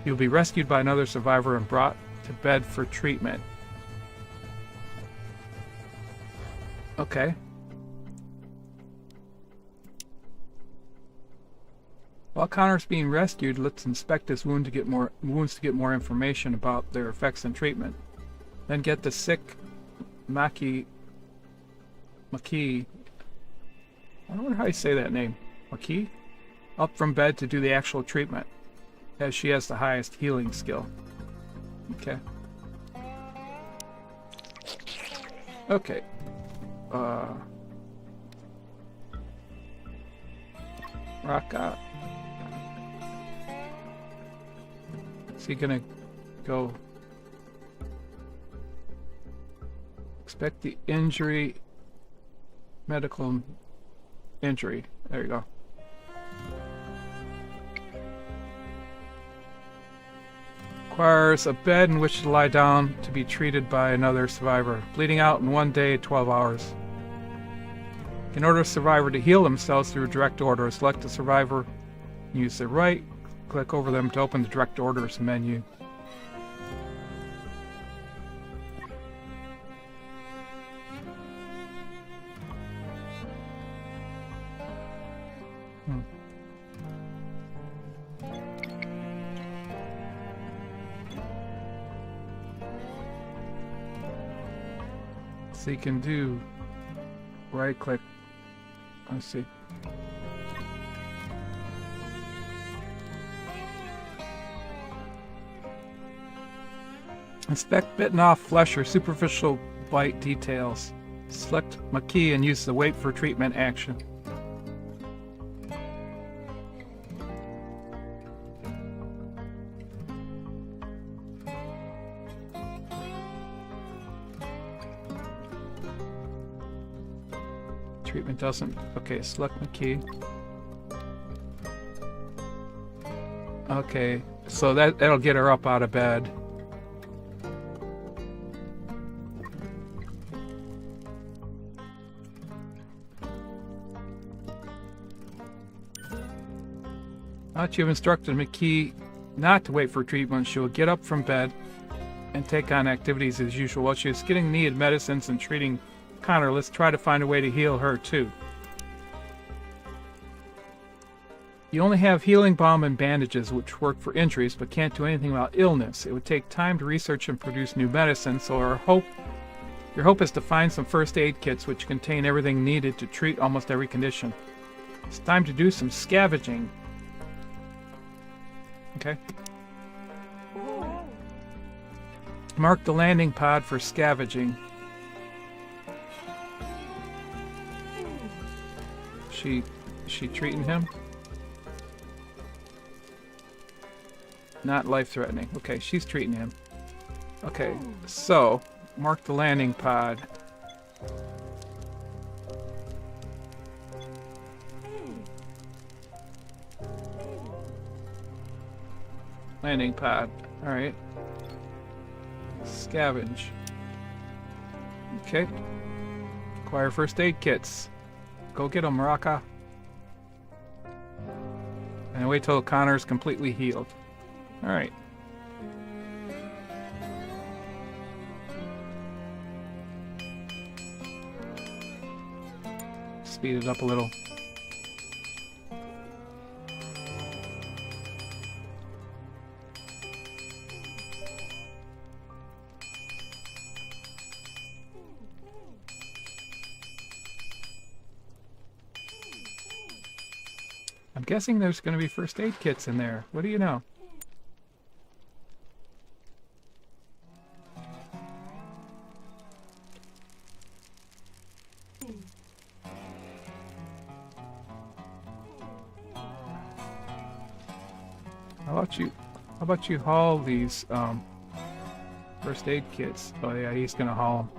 He will be rescued by another survivor and brought to bed for treatment. Okay. While Connor's being rescued, let's inspect his wounds to get more information about their effects and treatment. Then get the sick Maki. I don't know how you say that name. Maki? Up from bed to do the actual treatment, as she has the highest healing skill. Okay. Okay. Rock out. Is he gonna go? Expect the injury. Medical injury. There you go. Requires a bed in which to lie down to be treated by another survivor. Bleeding out in 1 day, 12 hours. In order for a survivor to heal themselves through direct order, select the survivor, use the right, click over them to open the direct orders menu. So you can do right click. Let's see. Inspect bitten off flesh or superficial bite details. Select Maki and use the wait for treatment action. Treatment doesn't. Okay, select Maki. Okay, so that'll get her up out of bed. Now that you've instructed Maki not to wait for treatment, she will get up from bed and take on activities as usual. While she is getting needed medicines and treating Connor, let's try to find a way to heal her too. You only have healing balm and bandages, which work for injuries but can't do anything about illness. It would take time to research and produce new medicine, so your hope is to find some first aid kits which contain everything needed to treat almost every condition. It's time to do some scavenging. Okay. Mark the landing pod for scavenging. She treating him? Not life-threatening. Okay, she's treating him. Okay, so mark the landing pod. Landing pod. Alright. Scavenge. Okay. Acquire first aid kits. Go get them, Raka. And wait till Connor's completely healed. Alright. Speed it up a little. I'm guessing there's going to be first aid kits in there. What do you know? How about you haul these first aid kits? Oh yeah, he's gonna haul them.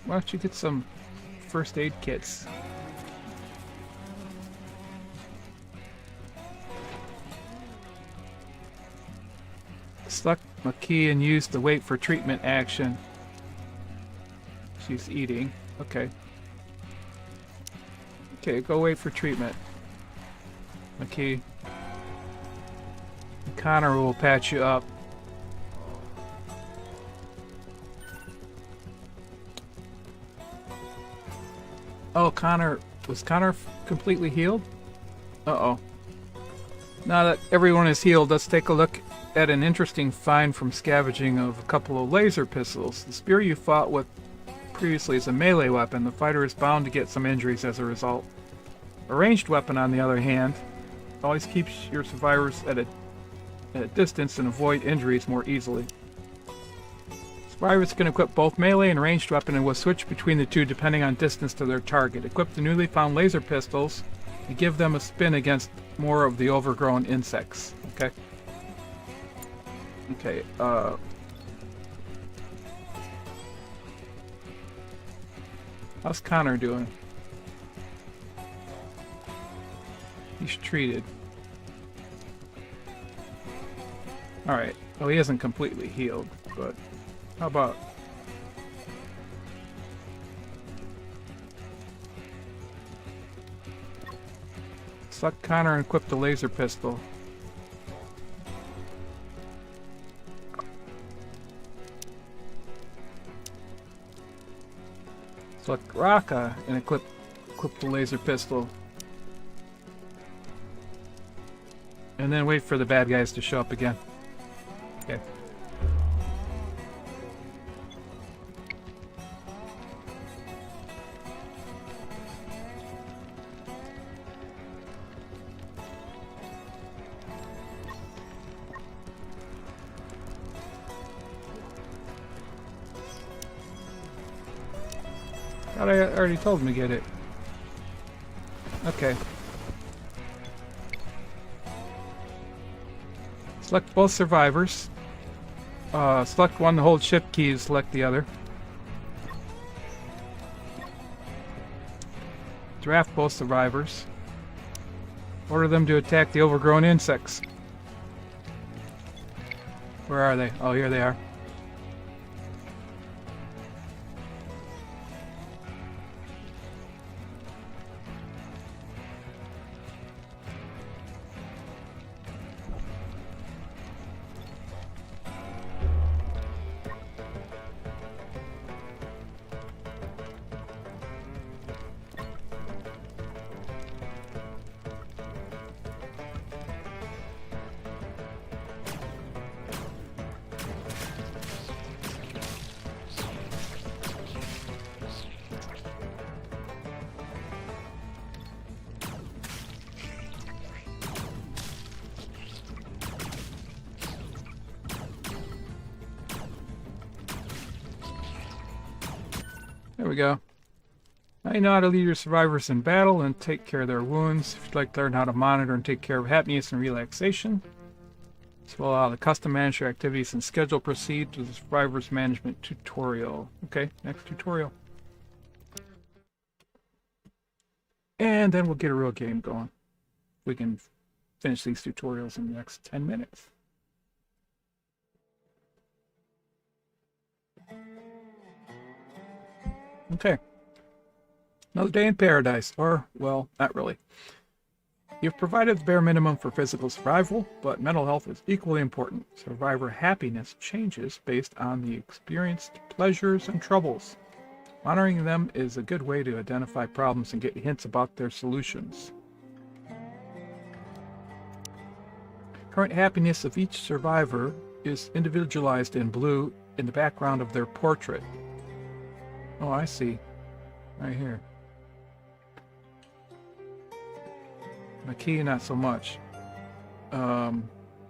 Why don't you get some first aid kits? Select a key and use the wait for treatment action. She's eating. Okay. Okay, go wait for treatment. Okay. Connor will patch you up. Oh, was Connor completely healed? Uh-oh. Now that everyone is healed, let's take a look at an interesting find from scavenging of a couple of laser pistols. The spear you fought with previously is a melee weapon. The fighter is bound to get some injuries as a result. A ranged weapon, on the other hand, always keeps your survivors at a distance and avoid injuries more easily. Survivors can equip both melee and ranged weapon and will switch between the two depending on distance to their target. Equip the newly found laser pistols and give them a spin against more of the overgrown insects. Okay. Okay, how's Connor doing? He's treated. Alright, well he isn't completely healed, but how about... Select Connor and equip the laser pistol. Select Raka and equip the laser pistol. And then wait for the bad guys to show up again. Okay. Thought I already told him to get it. Okay. Select both survivors. Select one to hold shift keys, select the other. Draft both survivors. Order them to attack the overgrown insects. Where are they? Oh, here they are. There we go. Now you know how to lead your survivors in battle and take care of their wounds. If you'd like to learn how to monitor and take care of happiness and relaxation, this will allow the custom manage your activities and schedule. Proceed to the survivors management tutorial. Okay, next tutorial. And then we'll get a real game going. We can finish these tutorials in the next 10 minutes. Okay. Another day in paradise. Or, well, not really. You've provided the bare minimum for physical survival, but mental health is equally important. Survivor happiness changes based on the experienced pleasures and troubles. Monitoring them is a good way to identify problems and get hints about their solutions. Current happiness of each survivor is individualized in blue in the background of their portrait. Oh, I see. Right here. McKee, not so much.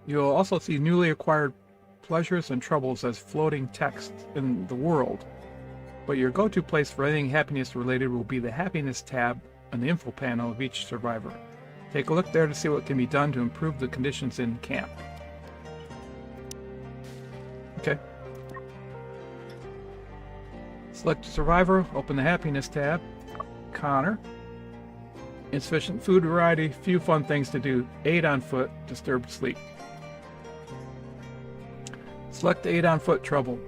You'll also see newly acquired pleasures and troubles as floating text in the world. But your go-to place for anything happiness related will be the happiness tab on the info panel of each survivor. Take a look there to see what can be done to improve the conditions in camp. Okay. Select a survivor, open the happiness tab. Connor. Insufficient food variety, few fun things to do. 8 on foot, disturbed sleep. Select the 8 on foot trouble.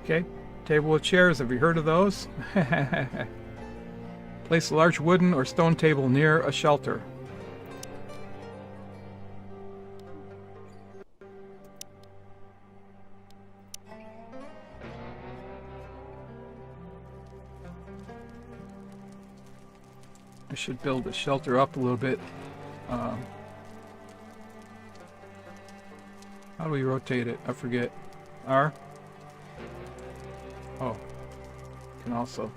Okay. Table with chairs, have you heard of those? Place a large wooden or stone table near a shelter. I should build the shelter up a little bit. How do we rotate it? I forget. R? Oh. Can also.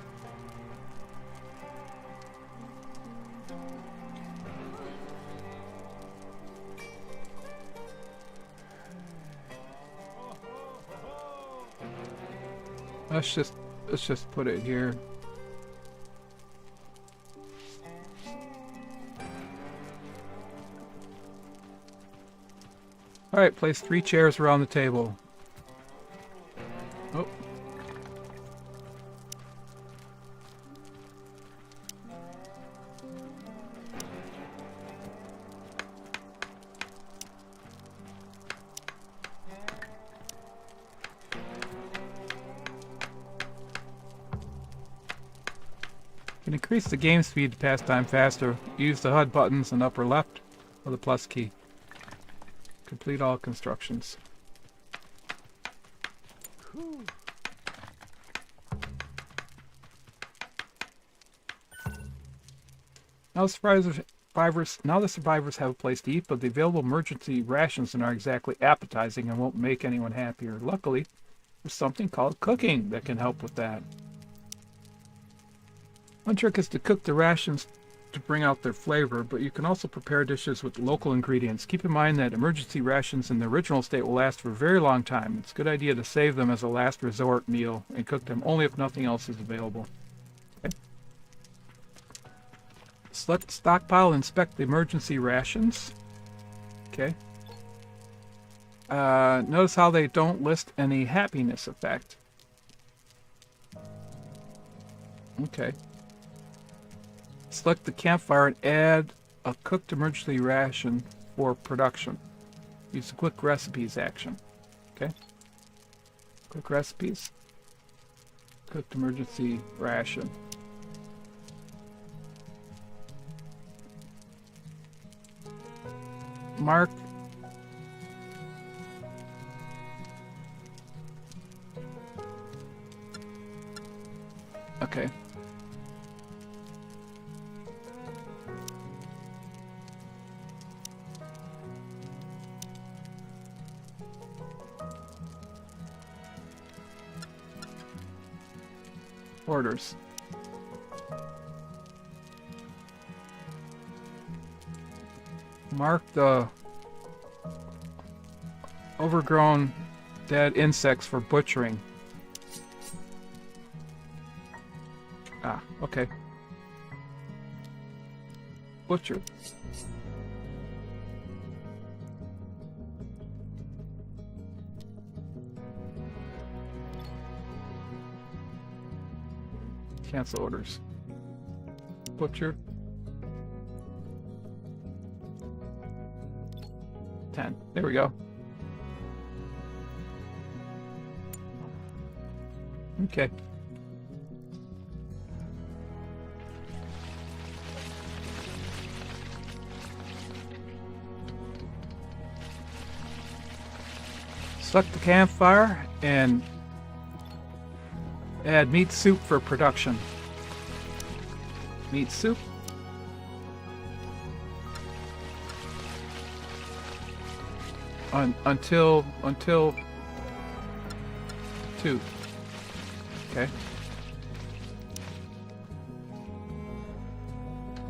Let's just put it here. Alright, place 3 chairs around the table. Oh. Can increase the game speed to pass time faster. Use the HUD buttons in upper left or the plus key. Complete all constructions. Now the survivors have a place to eat, but the available emergency rations aren't exactly appetizing and won't make anyone happier. Luckily, there's something called cooking that can help with that. One trick is to cook the rations to bring out their flavor, but you can also prepare dishes with local ingredients. Keep in mind that emergency rations in the original state will last for a very long time. It's a good idea to save them as a last resort meal and cook them only if nothing else is available. Okay. Select stockpile and inspect the emergency rations. Okay. Notice how they don't list any happiness effect. Okay. Select the campfire and add a cooked emergency ration for production. Use the quick recipes action. Okay. Quick recipes. Cooked emergency ration. Mark. Okay. Orders. Mark the overgrown dead insects for butchering. Ah, okay. Butcher. Cancel orders. Butcher. 10. There we go. Okay. Select the campfire and add meat soup for production. Meat soup. Until 2. Okay.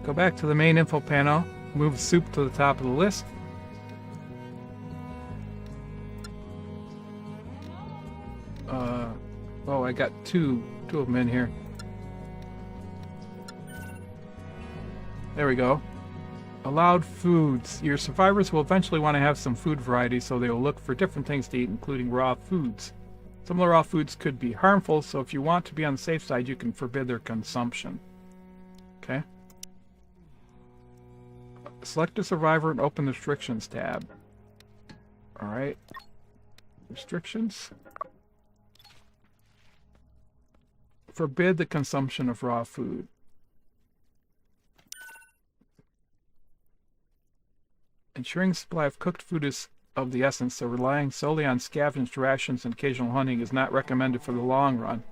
Go back to the main info panel. Move soup to the top of the list. Oh, I got two of them in here. There we go. Allowed foods. Your survivors will eventually want to have some food variety, so they will look for different things to eat, including raw foods. Some of the raw foods could be harmful, so if you want to be on the safe side, you can forbid their consumption. Okay. Select a survivor and open the restrictions tab. Alright. Restrictions. Forbid the consumption of raw food. Ensuring supply of cooked food is of the essence, so relying solely on scavenged rations and occasional hunting is not recommended for the long run.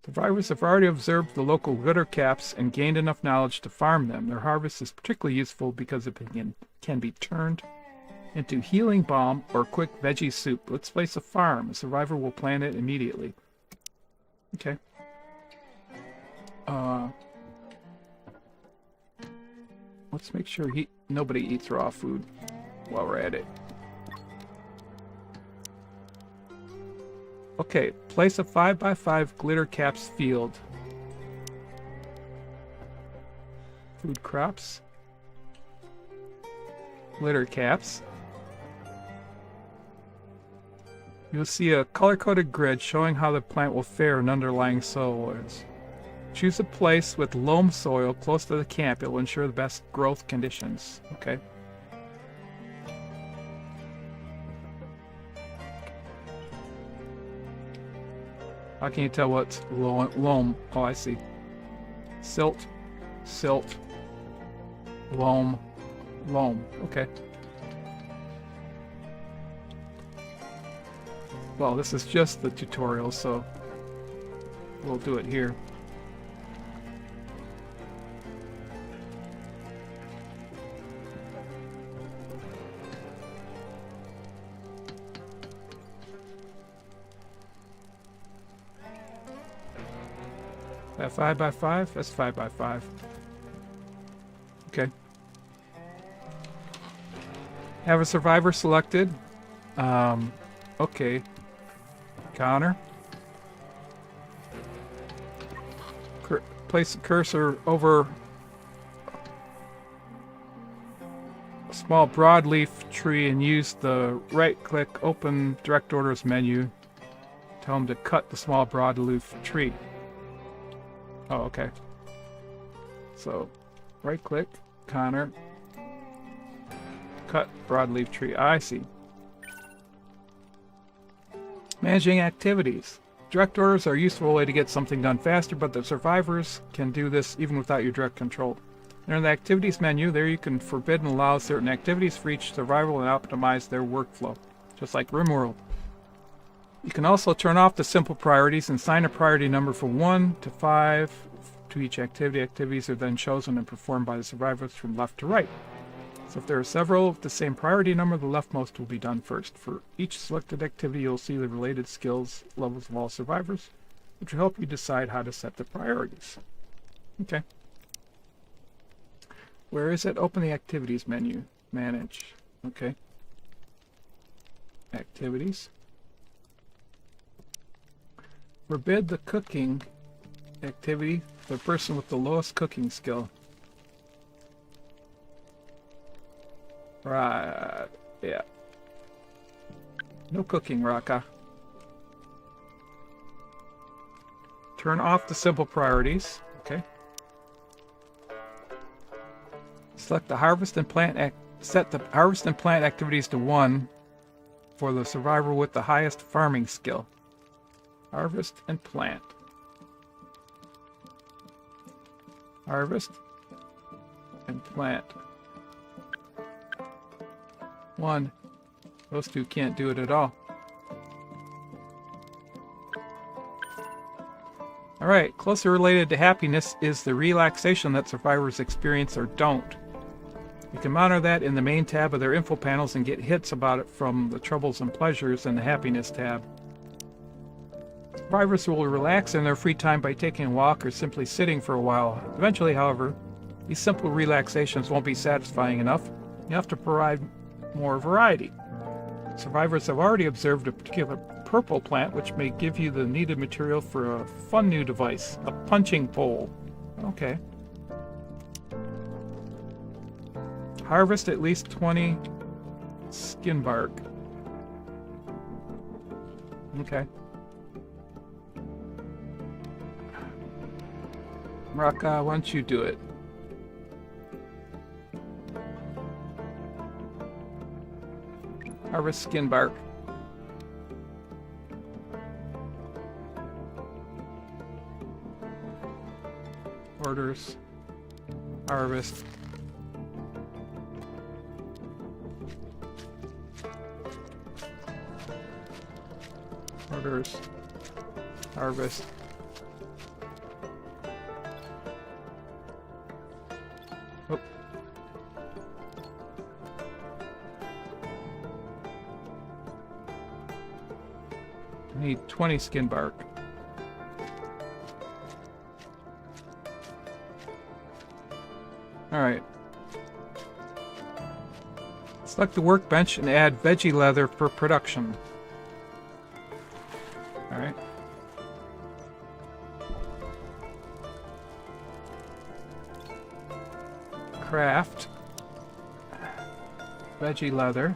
Survivors have already observed the local glitter caps and gained enough knowledge to farm them. Their harvest is particularly useful because it can be turned into healing balm or quick veggie soup. Let's place a farm. A survivor will plant it immediately. Okay. Let's make sure nobody eats raw food while we're at it. Okay, place a 5x5 glitter caps field. Food crops. Glitter caps. You'll see a color-coded grid showing how the plant will fare in underlying soils. Choose a place with loam soil close to the camp. It will ensure the best growth conditions. Okay. How can you tell what's loam? Oh, I see. Silt, silt, loam, loam. Okay. Well, this is just the tutorial, so we'll do it here. That 5x5? That's 5x5. Okay. Have a survivor selected. Okay. Connor. Place the cursor over a small broadleaf tree and use the right-click Open Direct Orders menu. Tell him to cut the small broadleaf tree. Oh, okay. So, right-click, Connor, cut broadleaf tree. I see. Managing activities. Direct orders are a useful way to get something done faster, but the survivors can do this even without your direct control. Enter the activities menu. There you can forbid and allow certain activities for each survivor and optimize their workflow, just like RimWorld. You can also turn off the simple priorities and assign a priority number from 1 to 5 to each activity. Activities are then chosen and performed by the survivors from left to right. So if there are several of the same priority number, the leftmost will be done first. For each selected activity, you'll see the related skills levels of all survivors, which will help you decide how to set the priorities. Okay. Where is it? Open the activities menu. Manage. Okay. Activities. Forbid the cooking activity for the person with the lowest cooking skill. Right. Yeah. No cooking, Raka. Turn off the simple priorities. Okay. Select the harvest and plant set the harvest and plant activities to 1 for the survivor with the highest farming skill. Harvest and plant. Harvest and plant. 1. Those two can't do it at all. Alright, closely related to happiness is the relaxation that survivors experience or don't. You can monitor that in the main tab of their info panels and get hits about it from the troubles and pleasures in the happiness tab. Survivors will relax in their free time by taking a walk or simply sitting for a while. Eventually, however, these simple relaxations won't be satisfying enough. You have to provide more variety. Survivors have already observed a particular purple plant which may give you the needed material for a fun new device, a punching pole. Okay. Harvest at least 20 skin bark. Okay. Raka, why don't you do it? Harvest skin bark. Orders. Harvest. Orders. Harvest. Oh. I need 20 skin bark. Alright. Select the workbench and add veggie leather for production. Alright. Craft. Veggie leather.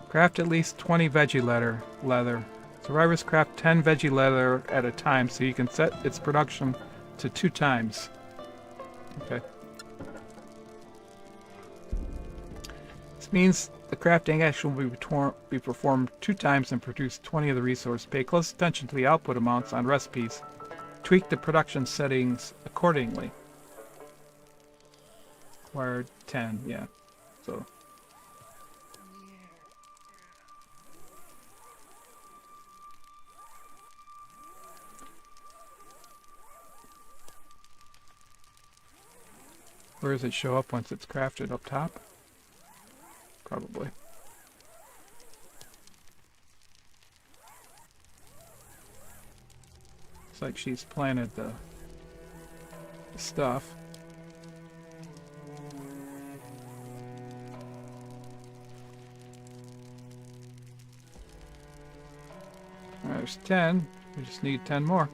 Craft at least 20 veggie leather. Survivors craft 10 veggie leather at a time, so you can set its production to 2 times. Okay. This means the crafting action will be performed 2 times and produce 20 of the resource. Pay close attention to the output amounts on recipes. Tweak the production settings accordingly. Required 10, yeah. So. Where does it show up once it's crafted? Up top? Probably. Looks like she's planted the stuff. There's 10. We just need 10 more.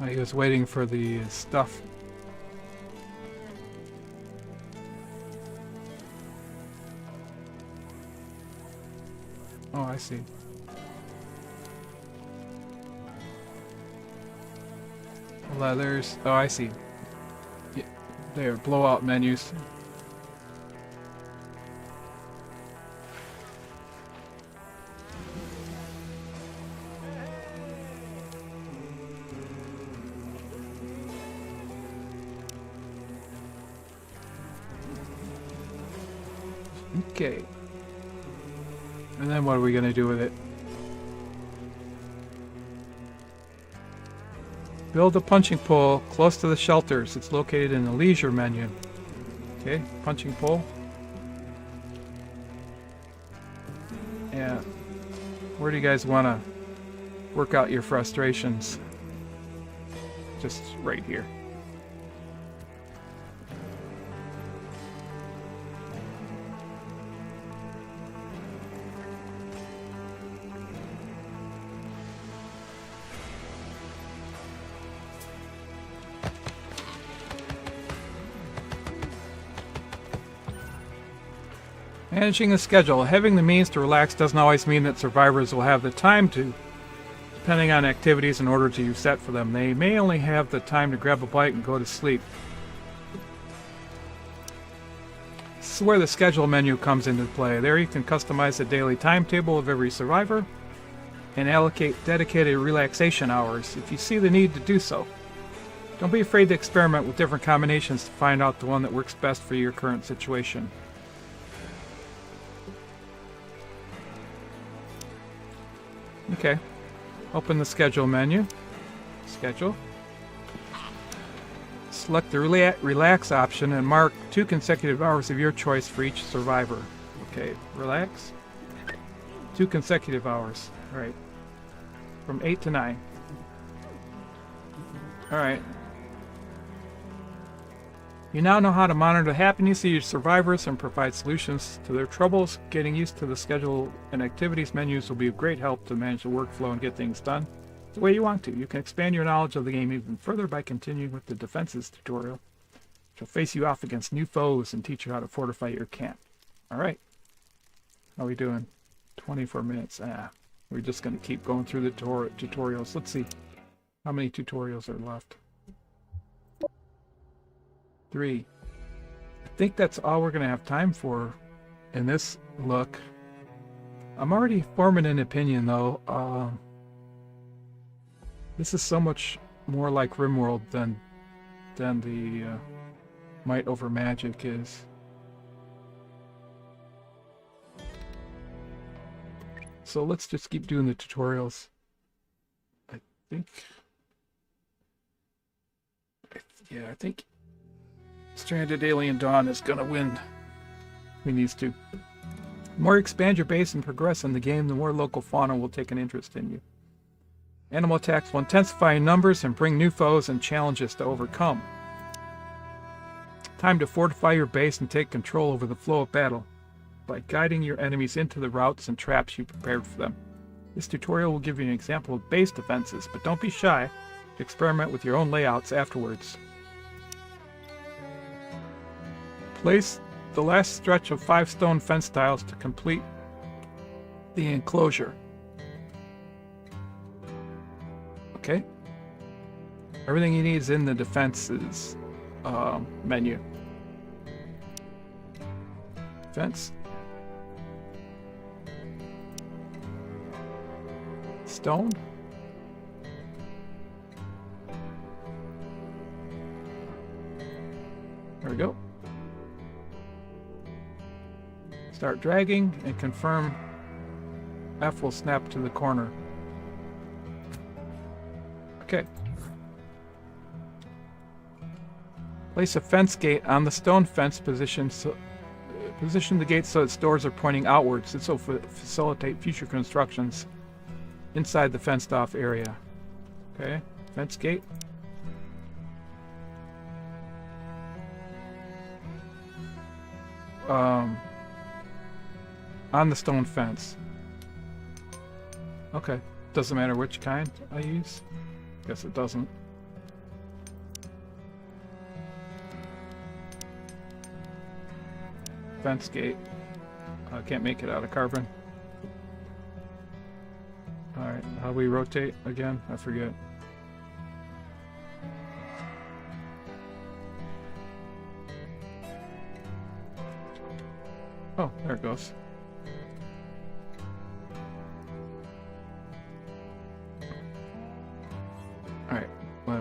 He was waiting for the stuff. Oh, I see. Leathers. Oh, I see. Yeah, they're blowout menus. Okay. And then what are we going to do with it? Build a punching pole close to the shelters. It's located in the leisure menu. Okay, punching pole. Yeah. Where do you guys want to work out your frustrations? Just right here. Managing the schedule. Having the means to relax doesn't always mean that survivors will have the time to, depending on activities in order to you set for them. They may only have the time to grab a bite and go to sleep. is where the schedule menu comes into play. There you can customize the daily timetable of every survivor and allocate dedicated relaxation hours if you see the need to do so. Don't be afraid to experiment with different combinations to find out the one that works best for your current situation. Okay, open the schedule menu. Schedule. Select the relax option and mark 2 consecutive hours of your choice for each survivor. Okay, relax. 2 consecutive hours. Alright. From 8 to 9. Alright. You now know how to monitor the happiness of your survivors and provide solutions to their troubles. Getting used to the schedule and activities menus will be of great help to manage the workflow and get things done the way you want to. You can expand your knowledge of the game even further by continuing with the defenses tutorial, which will face you off against new foes and teach you how to fortify your camp. Alright. How are we doing? 24 minutes. We're just going to keep going through the tutorials. Let's see how many tutorials are left. 3. I think that's all we're going to have time for in this look. I'm already forming an opinion, though. This is so much more like RimWorld than the Might Over Magic is. So let's just keep doing the tutorials. I think Stranded Alien Dawn is gonna win. We need to. The more you expand your base and progress in the game, the more local fauna will take an interest in you. Animal attacks will intensify in numbers and bring new foes and challenges to overcome. Time to fortify your base and take control over the flow of battle by guiding your enemies into the routes and traps you prepared for them. This tutorial will give you an example of base defenses, but don't be shy to experiment with your own layouts afterwards. Place the last stretch of 5 stone fence tiles to complete the enclosure. Okay. Everything you need is in the defenses menu. Fence. Stone. There we go. Start dragging and confirm F will snap to the corner. Okay. Place a fence gate on the stone fence position. Position the gate so its doors are pointing outwards. This will facilitate future constructions inside the fenced off area. Okay, fence gate. On the stone fence. Okay, doesn't matter which kind I use. Guess it doesn't. Fence gate. I can't make it out of carbon. Alright, how do we rotate again? I forget. Oh, there it goes. Alright,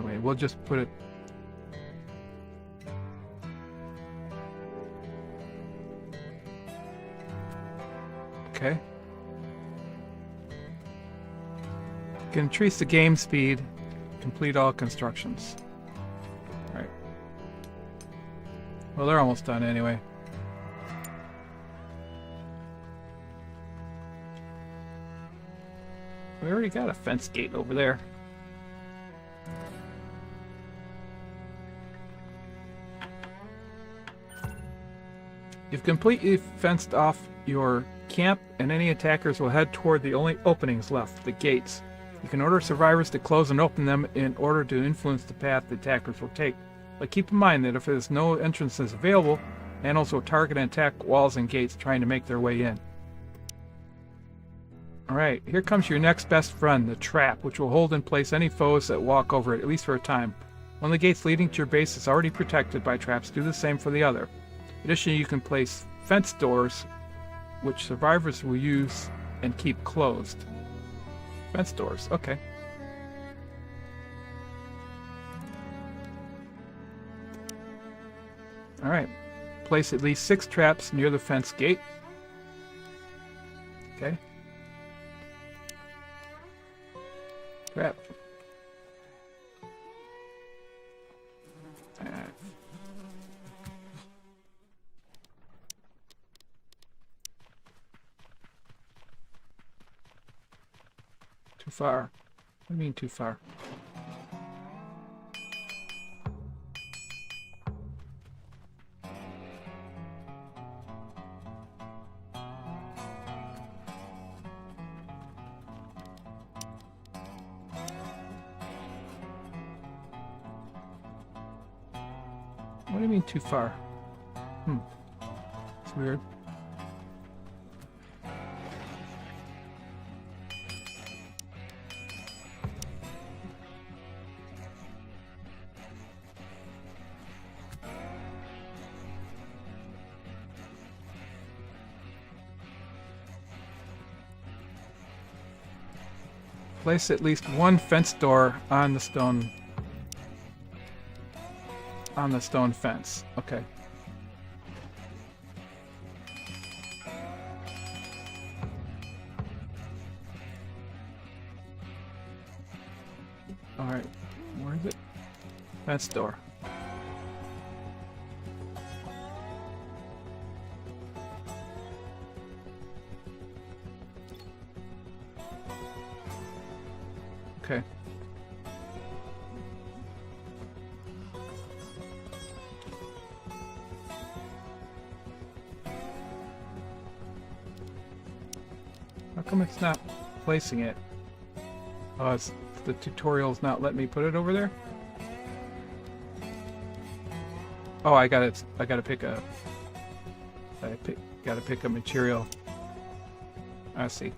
wait, we'll just put it... Okay. You can increase the game speed, complete all constructions. Alright. Well, they're almost done anyway. We already got a fence gate over there. You've completely fenced off your camp, and any attackers will head toward the only openings left, the gates. You can order survivors to close and open them in order to influence the path the attackers will take. But keep in mind that if there's no entrances available, animals will target and attack walls and gates trying to make their way in. Alright, here comes your next best friend, the trap, which will hold in place any foes that walk over it, at least for a time. One of the gates leading to your base is already protected by traps. Do the same for the other. Additionally, you can place fence doors, which survivors will use and keep closed. Fence doors, okay. Alright. Place at least 6 traps near the fence gate. Okay. Trap. Too far. What do you mean too far? What do you mean too far? It's weird. Place at least one fence door on the stone fence. Okay. All right. Where is it? Fence door. Okay. How come it's not placing it? Oh, it's, the tutorial's not letting me put it over there? Oh, I gotta pick a... gotta pick a material. I see.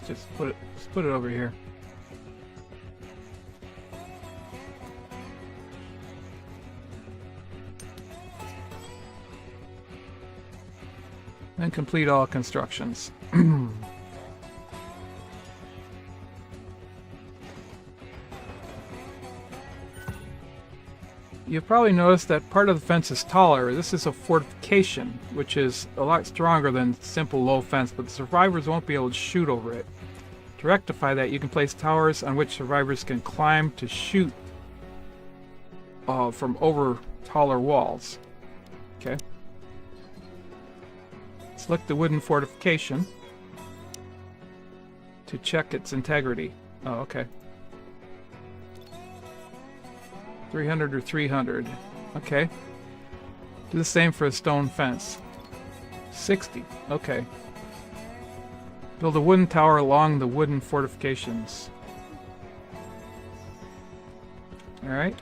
Let's put it over here. And complete all constructions. You've probably noticed that part of the fence is taller. This is a fortification, which is a lot stronger than simple low fence, but the survivors won't be able to shoot over it. To rectify that, you can place towers on which survivors can climb to shoot from over taller walls. Okay. Select the wooden fortification to check its integrity. Oh, okay. 300 or 300. Okay. Do the same for a stone fence. 60. Okay. Build a wooden tower along the wooden fortifications. Alright.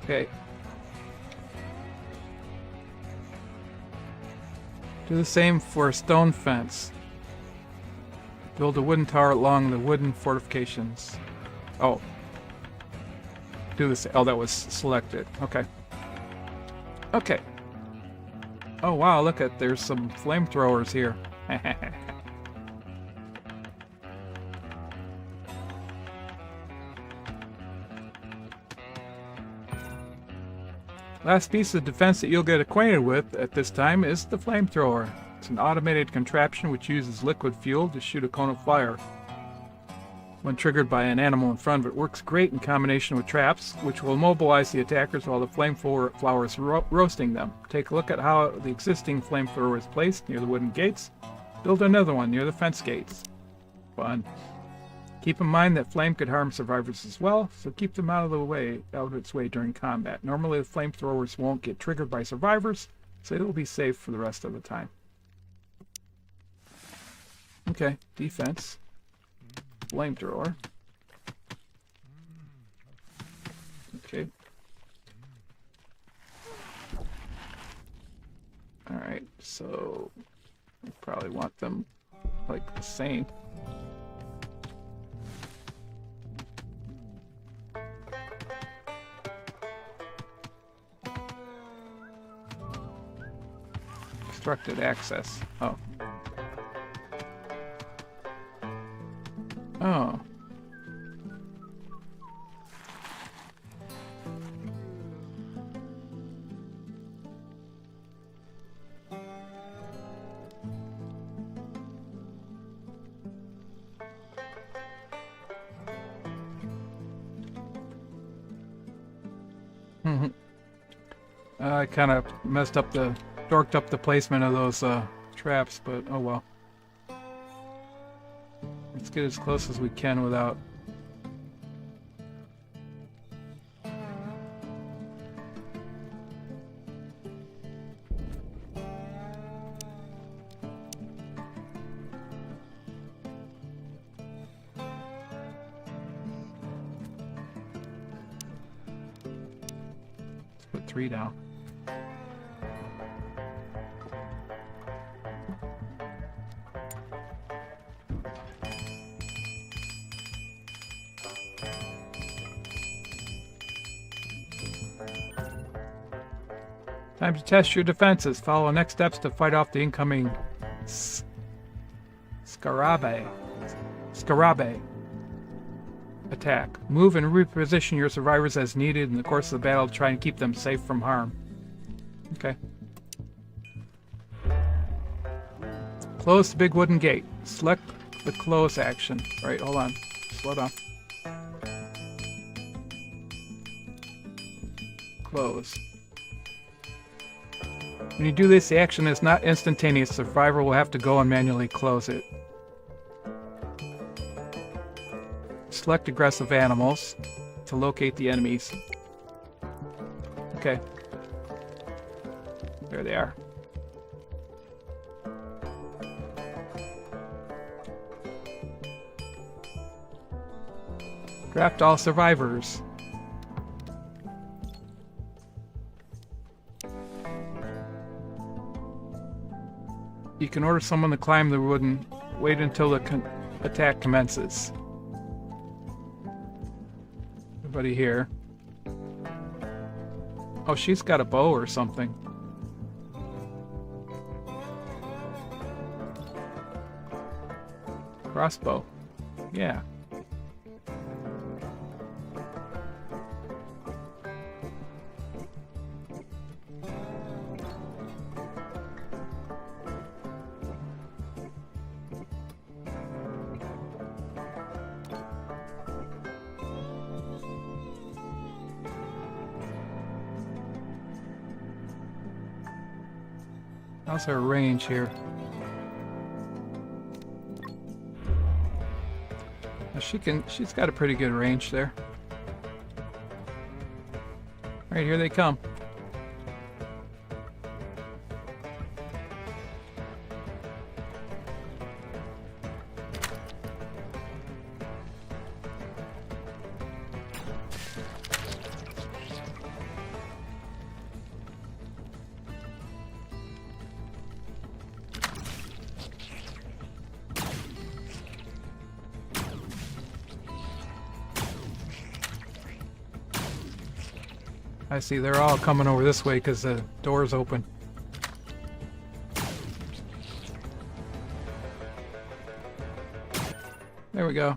Okay. Do the same for a stone fence. Build a wooden tower along the wooden fortifications. Oh. Do this. Oh, that was selected. Okay. Okay. Oh, wow, look at, there's some flamethrowers here. Last piece of defense that you'll get acquainted with at this time is the flamethrower. It's an automated contraption which uses liquid fuel to shoot a cone of fire. When triggered by an animal in front of it, works great in combination with traps, which will immobilize the attackers while the flamethrower is roasting them. Take a look at how the existing flamethrower is placed near the wooden gates. Build another one near the fence gates. Fun. Keep in mind that flame could harm survivors as well, so keep them out of its way during combat. Normally the flamethrowers won't get triggered by survivors, so it'll be safe for the rest of the time. Okay, defense. Flamethrower. Okay. Alright, so we probably want them like the same. Obstructed access. Oh. Oh. I kind of dorked up the placement of those traps, but oh well. Let's get as close as we can without... Let's put 3 down. Time to test your defenses. Follow next steps to fight off the incoming Scarabée attack. Move and reposition your survivors as needed in the course of the battle to try and keep them safe from harm. Okay. Close the big wooden gate. Select the close action. Right, hold on. Slow down. Close. When you do this, the action is not instantaneous. The survivor will have to go and manually close it. Select aggressive animals to locate the enemies. Okay. There they are. Draft all survivors. You can order someone to climb the wood and wait until the attack commences. Everybody here. Oh, she's got a bow or something. Crossbow. Yeah. How's her range here? She's got a pretty good range there. Alright, here they come. I see they're all coming over this way because the door's open. There we go.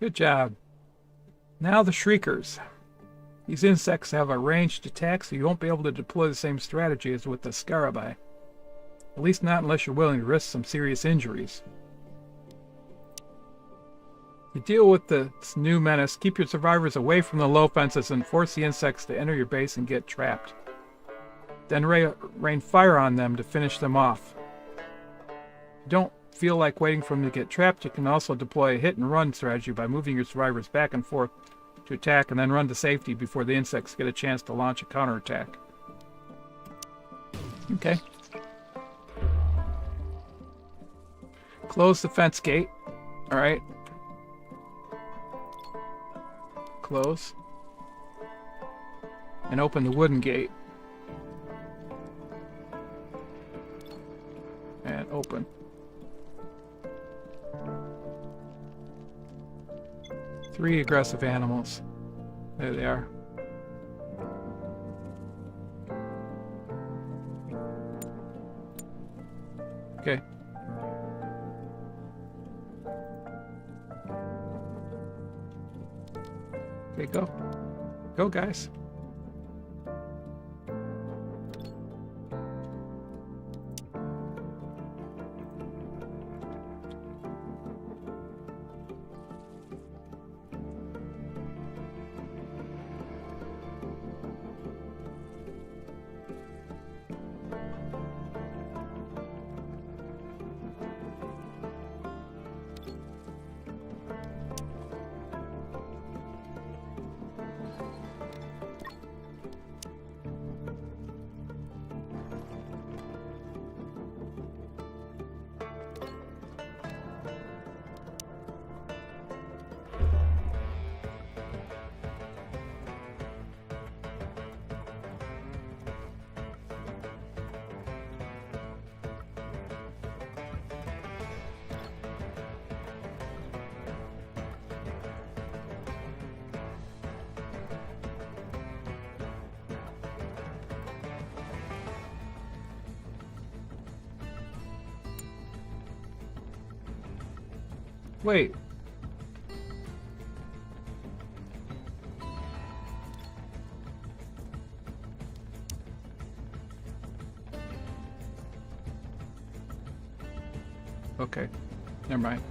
Good job. Now the Shriekers. These insects have a ranged attack, so you won't be able to deploy the same strategy as with the Scarabée. At least not unless you're willing to risk some serious injuries. To deal with this new menace, keep your survivors away from the low fences and force the insects to enter your base and get trapped. Then rain fire on them to finish them off. Don't feel like waiting for them to get trapped, you can also deploy a hit and run strategy by moving your survivors back and forth to attack and then run to safety before the insects get a chance to launch a counterattack. Okay. Close the fence gate. Alright. Close. And open the wooden gate. And open. Three aggressive animals. There they are. Okay. Okay, go. Go, guys. Wait. Okay. Never mind.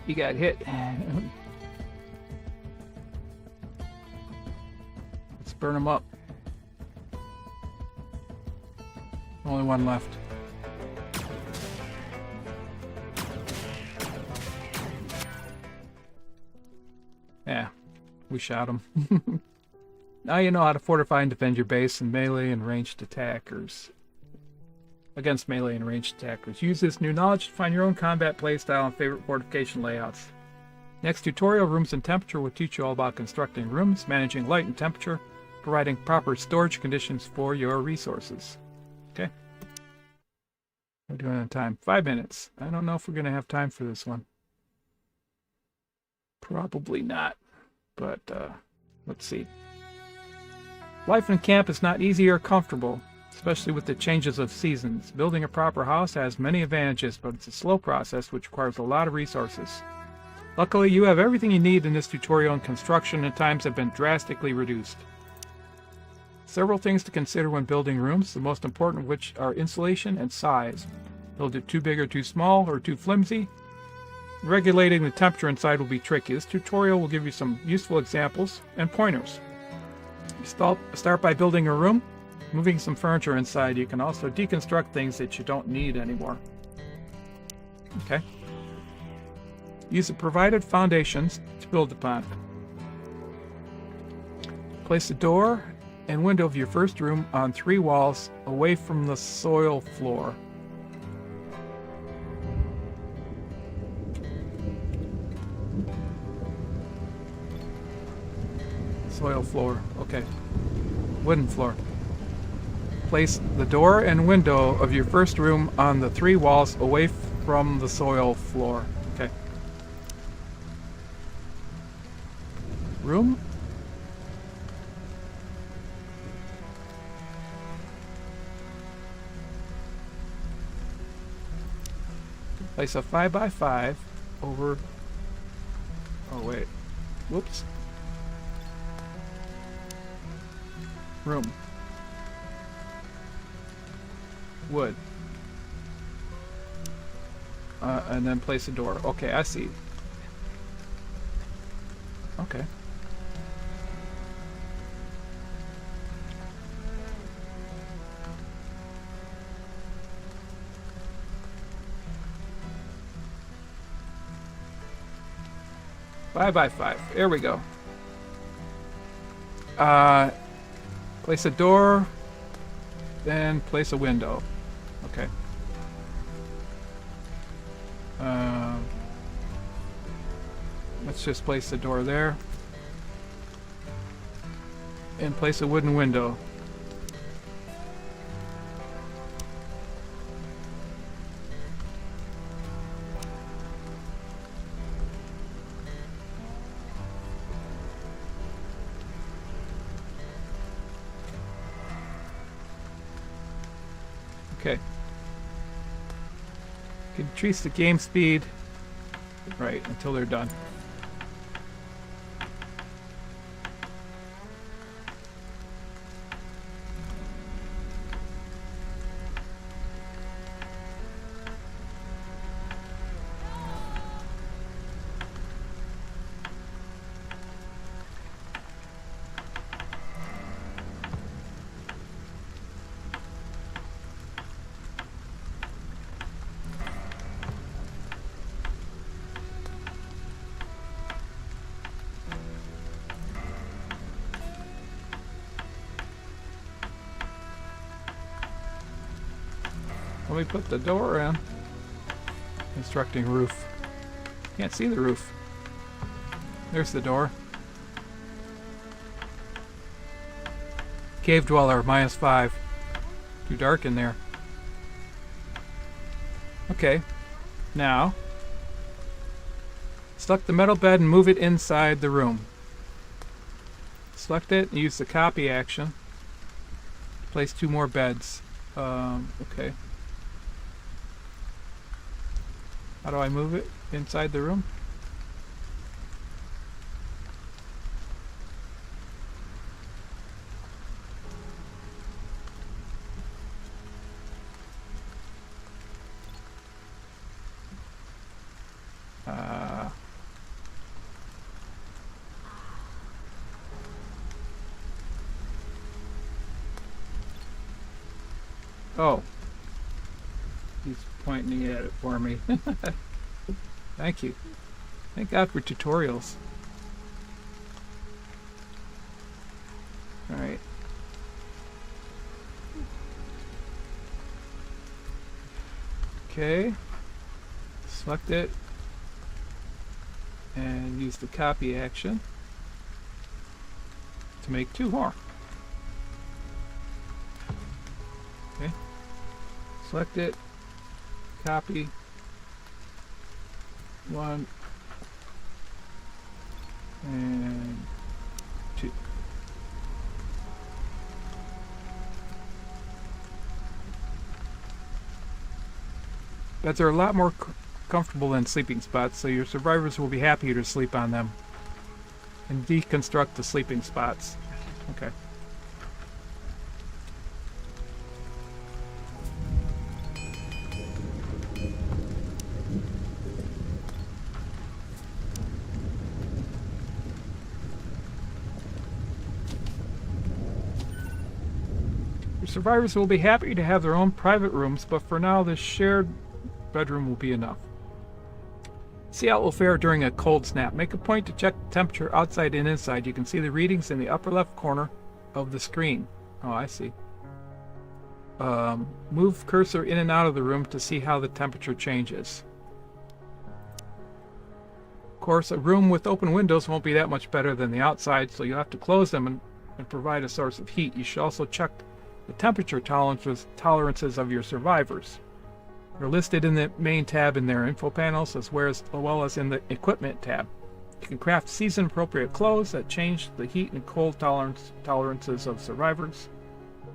You got hit. Let's burn them up. Only one left. Yeah, we shot him. Now you know how to fortify and defend your base in melee and ranged attackers. Against melee and ranged attackers. Use this new knowledge to find your own combat playstyle and favorite fortification layouts. Next tutorial, Rooms and Temperature, will teach you all about constructing rooms, managing light and temperature, providing proper storage conditions for your resources. Okay? We're doing on time. 5 minutes. I don't know if we're going to have time for this one. Probably not. But, let's see. Life in camp is not easy or comfortable, especially with the changes of seasons. Building a proper house has many advantages, but it's a slow process which requires a lot of resources. Luckily, you have everything you need in this tutorial, and construction and times have been drastically reduced. Several things to consider when building rooms, the most important of which are insulation and size. Build it too big or too small or too flimsy. Regulating the temperature inside will be tricky. This tutorial will give you some useful examples and pointers. Start by building a room. Moving some furniture inside, you can also deconstruct things that you don't need anymore. Okay. Use the provided foundations to build upon. Place the door and window of your first room on 3 walls away from the soil floor. Soil floor, okay. Wooden floor. Place the door and window of your first room on the 3 walls away from the soil floor. Okay. Room. Place a 5x5 over... Oh, wait. Whoops. Room. Wood. And then place a door. Okay, I see. Okay. Five by five. There we go. Place a door, then place a window. Okay. Let's just place the door there. And place a wooden window. Okay. Increase the game speed. Right, until they're done. Let me put the door in. Constructing roof. Can't see the roof. There's the door. Cave dweller, -5. Too dark in there. Okay. Now, select the metal bed and move it inside the room. Select it and use the copy action. Place 2 more beds. Okay. How do I move it inside the room? Oh. He's pointing at it for me. Thank you. Thank God for tutorials. Alright. Okay. Select it. And use the copy action to make 2 more. Okay. Select it. Copy. 1 and 2. Beds are a lot more comfortable than sleeping spots, so your survivors will be happier to sleep on them. And deconstruct the sleeping spots. Okay. Survivors will be happy to have their own private rooms, but for now this shared bedroom will be enough. See how it will fare during a cold snap. Make a point to check the temperature outside and inside. You can see the readings in the upper left corner of the screen. Oh, I see. Move cursor in and out of the room to see how the temperature changes. Of course, a room with open windows won't be that much better than the outside, so you'll have to close them and provide a source of heat. You should also check the temperature tolerances of your survivors. They're listed in the main tab in their info panels as well as in the equipment tab. You can craft season-appropriate clothes that change the heat and cold tolerances of survivors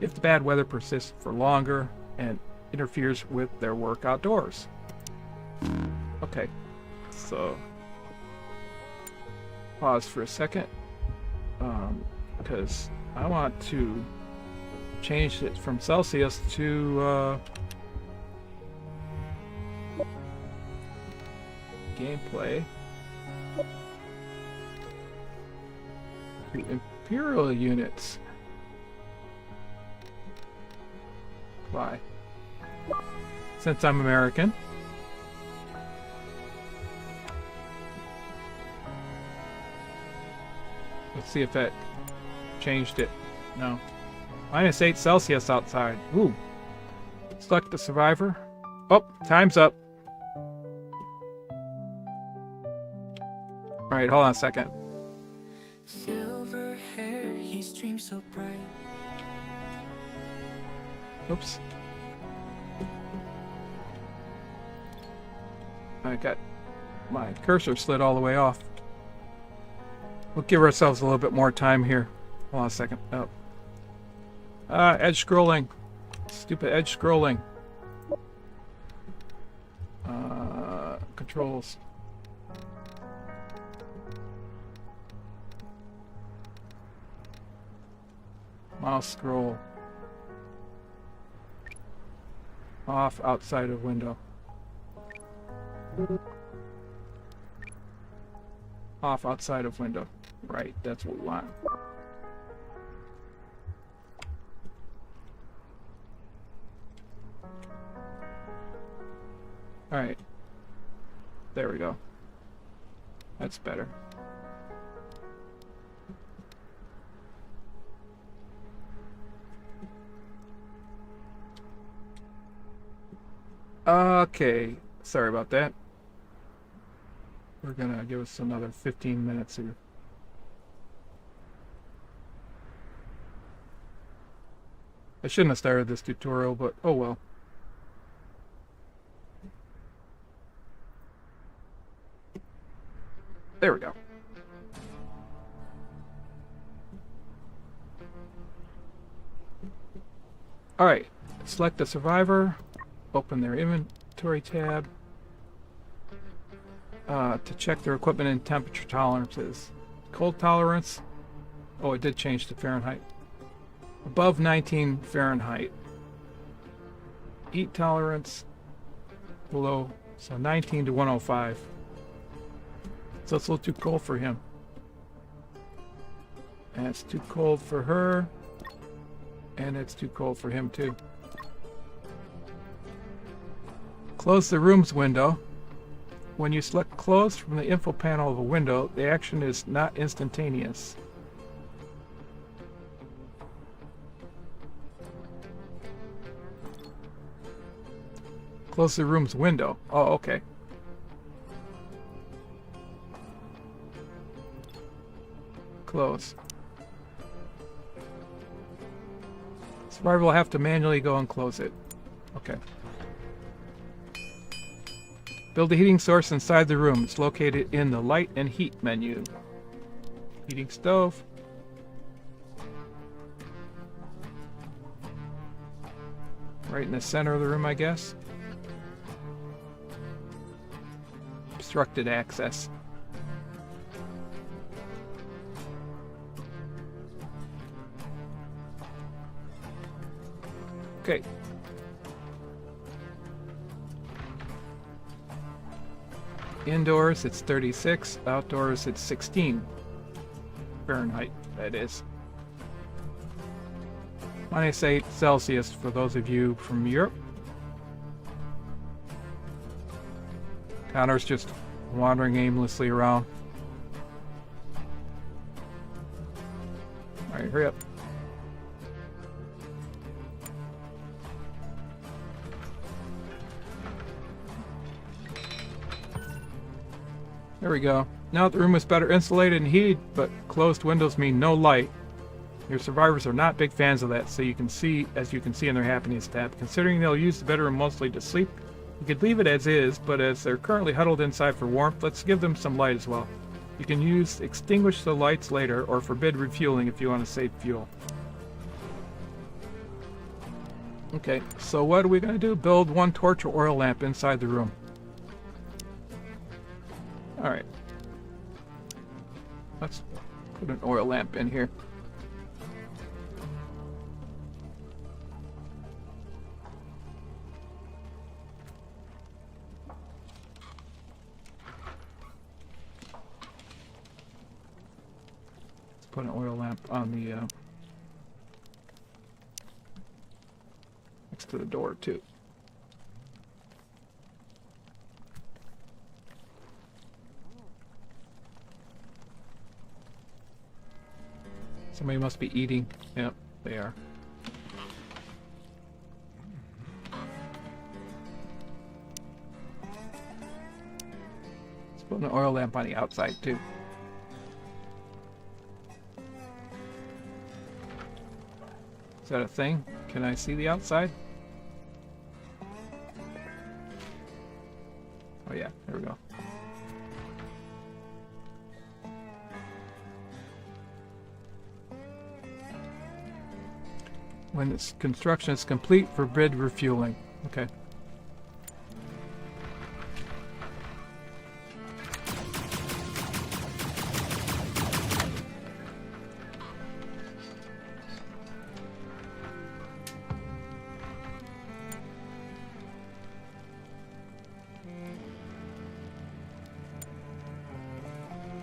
if the bad weather persists for longer and interferes with their work outdoors. Okay, so pause for a second, because I want to change it from Celsius to gameplay to Imperial units. Why? Since I'm American. Let's see if that changed it. No. -8 Celsius outside. Ooh. Select the survivor. Oh, time's up. Alright, hold on a second. Silver hair, he streams so bright. Oops. I got my cursor slid all the way off. We'll give ourselves a little bit more time here. Hold on a second. Oh. Edge scrolling. Stupid edge scrolling. Controls. Mouse scroll. Off outside of window. Off outside of window. Right, that's what we want. Alright. There we go. That's better. Okay. Sorry about that. We're gonna give us another 15 minutes here. I shouldn't have started this tutorial, but oh well. There we go. Alright, select the survivor, open their inventory tab to check their equipment and temperature tolerances. Cold tolerance, oh, it did change to Fahrenheit. Above 19 Fahrenheit. Heat tolerance, below, so 19 to 105. So it's a little too cold for him. And it's too cold for her. And it's too cold for him too. Close the room's window. When you select close from the info panel of a window, the action is not instantaneous. Close the room's window. Oh, okay. Close. Survivor will have to manually go and close it. Okay. Build a heating source inside the room. It's located in the light and heat menu. Heating stove. Right in the center of the room, I guess. Obstructed access. Okay. Indoors, it's 36. Outdoors, it's 16 Fahrenheit, that is. -8 Celsius for those of you from Europe. Connor's just wandering aimlessly around. Alright, hurry up. There we go. Now the room is better insulated and heated, but closed windows mean no light. Your survivors are not big fans of that, so you can see, as you can see in their happiness tab. Considering they'll use the bedroom mostly to sleep, you could leave it as is, but as they're currently huddled inside for warmth, let's give them some light as well. You can extinguish the lights later, or forbid refueling if you want to save fuel. Okay, so what are we going to do? Build one torch or oil lamp inside the room. Alright. Let's put an oil lamp in here. Let's put an oil lamp on the next to the door too. Somebody must be eating. Yep, they are. Let's put an oil lamp on the outside too. Is that a thing? Can I see the outside? Oh yeah, there we go. When its construction is complete, forbid refueling. Okay.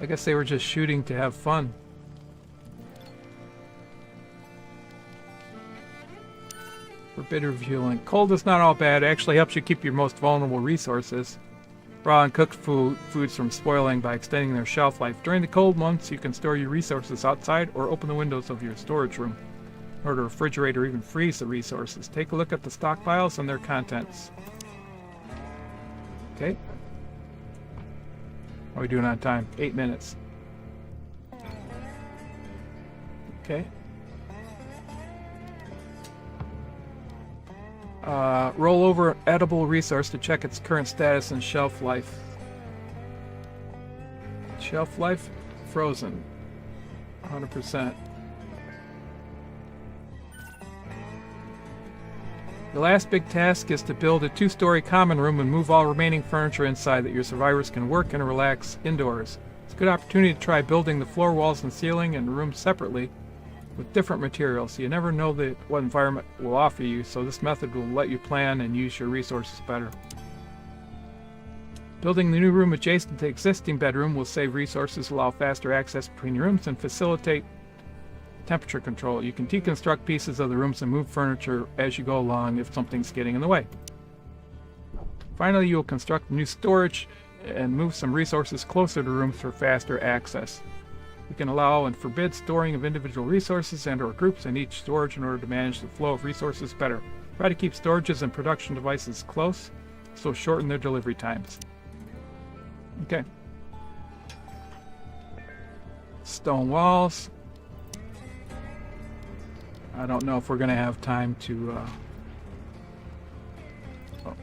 I guess they were just shooting to have fun. Forbid refueling. Cold is not all bad. It actually helps you keep your most vulnerable resources. Raw and cooked foods from spoiling by extending their shelf life. During the cold months, you can store your resources outside or open the windows of your storage room in order to refrigerate or even freeze the resources. Take a look at the stockpiles and their contents. Okay. How are we doing on time? 8 minutes. Okay. Roll over an edible resource to check its current status and shelf life. Shelf life? Frozen. 100%. The last big task is to build a 2-story common room and move all remaining furniture inside that your survivors can work and relax indoors. It's a good opportunity to try building the floor, walls, and ceiling and rooms separately with different materials. You never know what environment will offer you, so this method will let you plan and use your resources better. Building the new room adjacent to the existing bedroom will save resources, allow faster access between rooms, and facilitate temperature control. You can deconstruct pieces of the rooms and move furniture as you go along if something's getting in the way. Finally, you will construct new storage and move some resources closer to rooms for faster access. You can allow and forbid storing of individual resources and/or groups in each storage in order to manage the flow of resources better. Try to keep storages and production devices close, so shorten their delivery times. Okay. Stone walls. I don't know if we're going to have time to...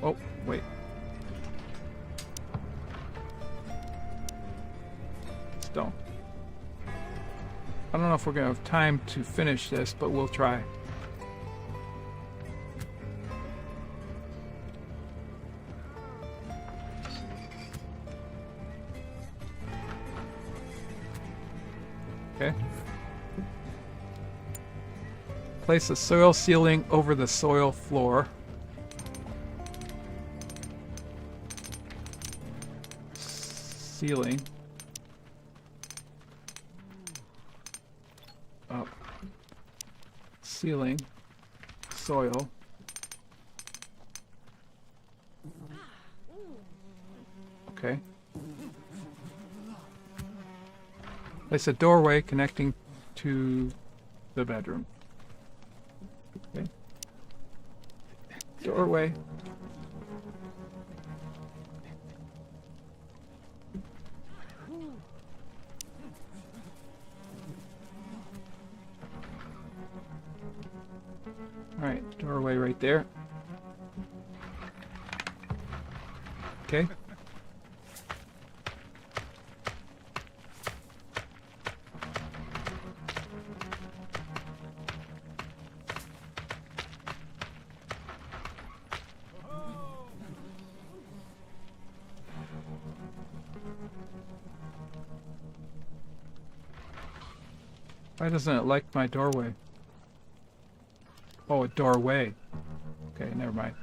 Oh, wait. Stone. I don't know if we're going to have time to finish this, but we'll try. Okay. Place a soil ceiling over the soil floor. Ceiling. Up. Ceiling. Soil. Okay. Place a doorway connecting to the bedroom. Okay. Doorway. All right, doorway right there. Okay. Why doesn't it like my doorway? Oh, a doorway. Okay, never mind.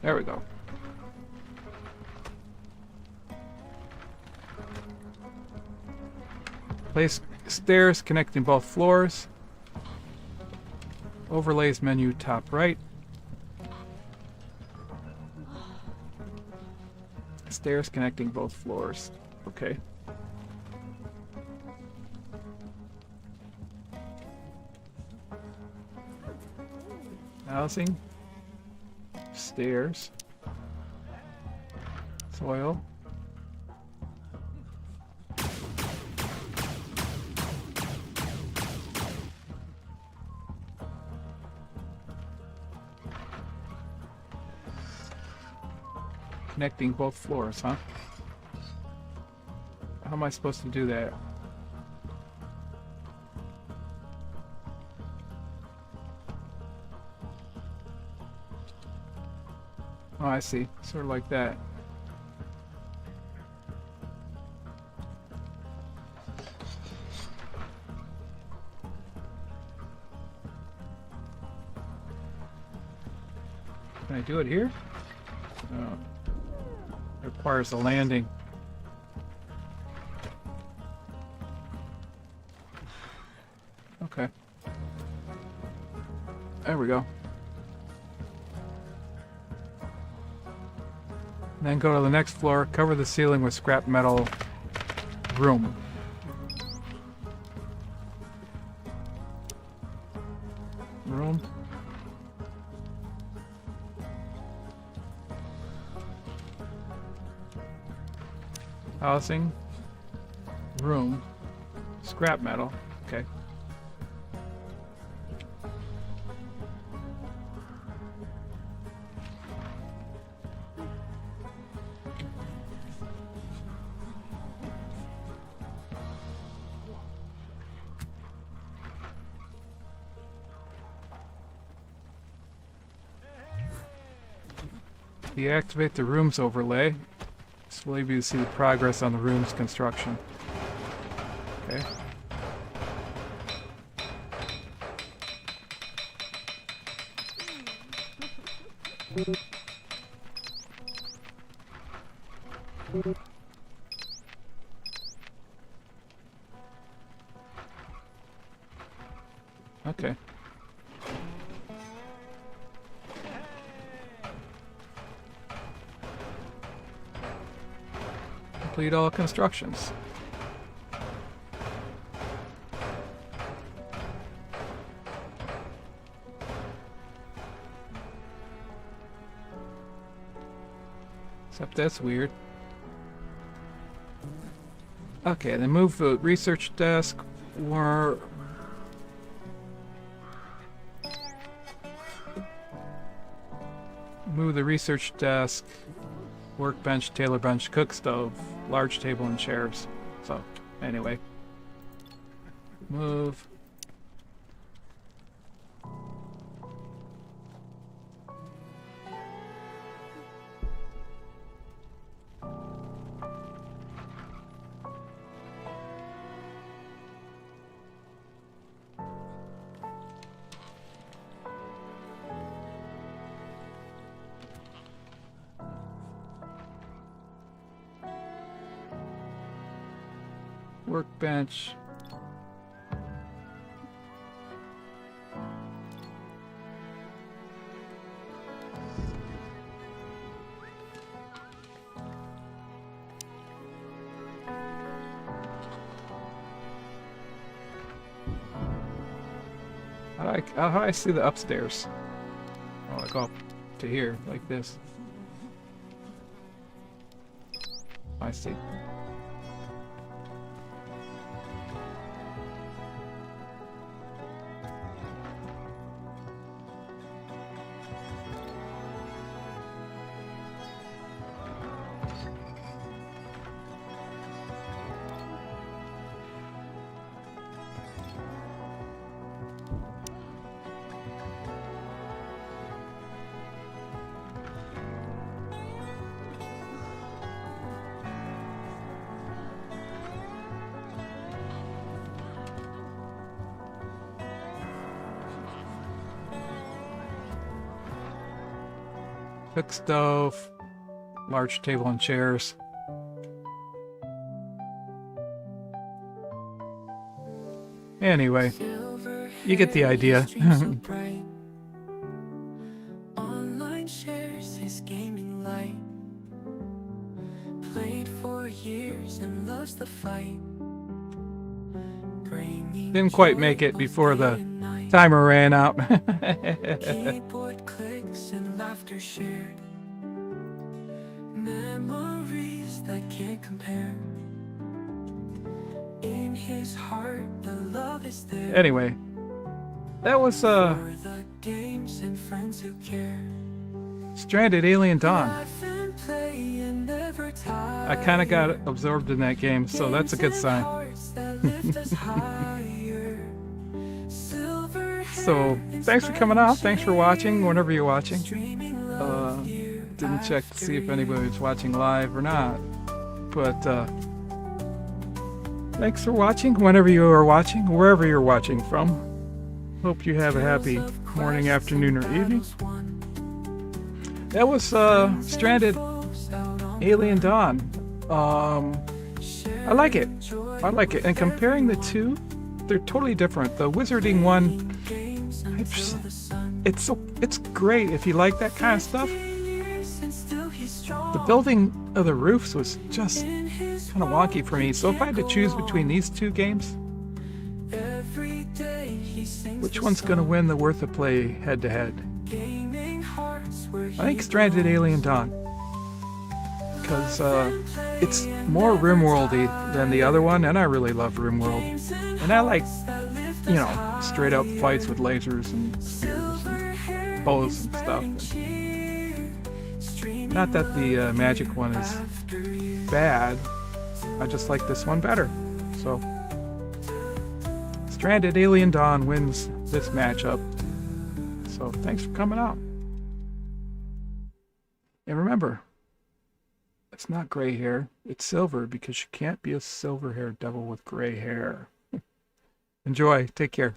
There we go. Place stairs connecting both floors. Overlays menu top right. Stairs connecting both floors. Okay. Housing. Stairs. Soil. Connecting both floors, huh? How am I supposed to do that? Oh, I see. Sort of like that. Can I do it here? No. It requires a landing. Okay. There we go. Then go to the next floor, cover the ceiling with scrap metal room. Room. Housing. Room. Scrap metal. Okay. Deactivate the room's overlay. This will enable you to see the progress on the room's construction. Okay. Okay. Complete all constructions. Except that's weird. Okay, then move the research desk or move the research desk, workbench, tailor bench, cook stove, large table and chairs. So, anyway. Move. Workbench. How do I see the upstairs? Oh, I go up to here, like this. I see. cook stove, large table and chairs. Anyway, you get the idea. Online shares his gaming light. Played for years and loves the fight. Didn't quite make it before the timer ran out. Keyboard clicks and laughter shared. Memories that can't compare. In his heart, the love is there. Anyway, that was For the games and friends who care. Stranded Alien Dawn. Laugh and play and never tire. I kind of got absorbed in that game, so that's a good sign. Hearts that lift us higher. Silver So, thanks for coming out. Thanks for watching, whenever you're watching. Didn't check to see if anybody was watching live or not. But, thanks for watching, whenever you are watching, wherever you're watching from. Hope you have a happy morning, afternoon, or evening. That was Stranded Alien Dawn. I like it. I like it. And comparing the two, they're totally different. The wizarding one, it's great if you like that kind of stuff. The building of the roofs was just kind of wonky for me. So if I had to choose between these two games, which one's going to win the worth of play head to head? I think Stranded Alien Dawn, because it's more RimWorldy than the other one, and I really love RimWorld. And I like, straight up fights with lasers and spears and bows and stuff. Not that the magic one is bad, I just like this one better. So, Stranded Alien Dawn wins this matchup. So, thanks for coming out. And remember, it's not gray hair, it's silver, because you can't be a silver-haired devil with gray hair. Enjoy. Take care.